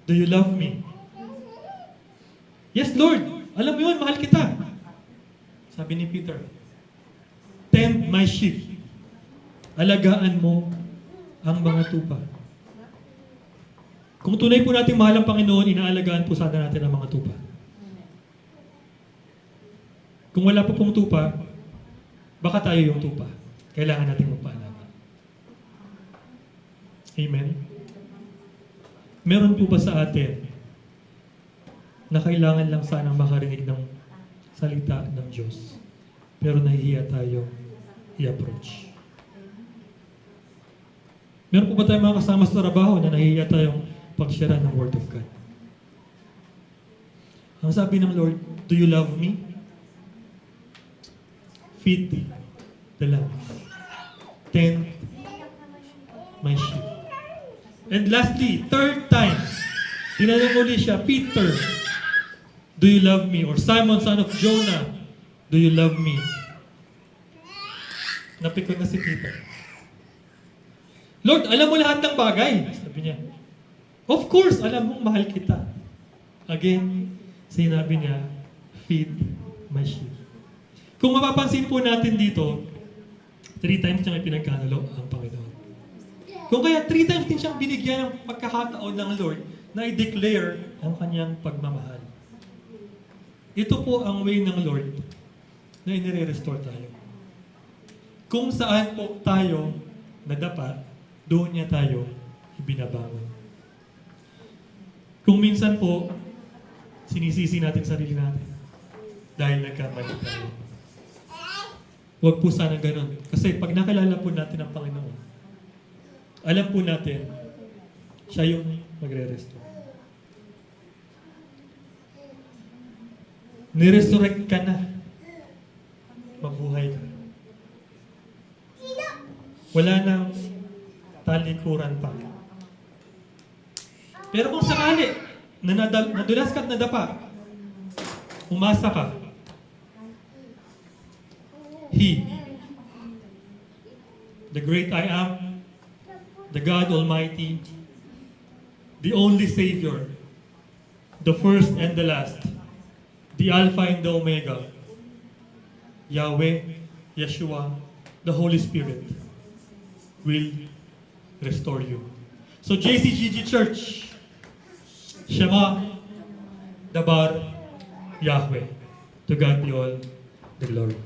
Speaker 1: do you love me? Yes, Lord. Alam mo yun, mahal kita. Sabi ni Peter, tend my sheep. Alagaan mo ang mga tupa. Kung tunay po natin mahal ang Panginoon, inaalagaan po sana natin ang mga tupa. Kung wala po pong tupa, baka tayo yung tupa. Kailangan natin magpaalaman. Amen? Meron po ba sa atin na kailangan lang sanang makarinig ng salita ng Diyos, pero nahihiya tayo i-approach? Meron po ba tayong mga kasama sa trabaho na nahihiya tayong pag-share ng Word of God? Ang sabi ng Lord, do you love me? Feed the lambs. Tend my sheep. And lastly, third time, tinanong uli siya, Peter, do you love me? Or Simon, son of Jonah, do you love me? Napikon na si Peter. Lord, alam mo lahat ng bagay. Sabi niya, of course, alam mong mahal kita. Again, sinabi niya, feed my sheep. Kung mapapansin po natin dito, 3 times niya may pinagkanulo ang Panginoon. Kung kaya 3 times din siyang binigyan ng pagkakataon ng Lord na i-declare ang kanyang pagmamahal. Ito po ang way ng Lord na inire-restore tayo. Kung saan po tayo nadapa, doon niya tayo ibinabangon. Kung minsan po, sinisisi natin sarili natin dahil nagkamali tayo. Huwag po sana ganun. Kasi pag nakilala po natin ang Panginoon, alam po natin, siya yung magre-restore. Niresurrect ka na. Mabuhay ka. Wala nang talikuran pa. Pero kung sakali, nadulas ka at nadapa, umasa ka, He, the great I am, the God Almighty, the only Savior, the first and the last, the Alpha and the Omega, Yahweh, Yeshua, the Holy Spirit, will restore you. So JCGG Church, Shema, Dabar, Yahweh. To God be all the glory.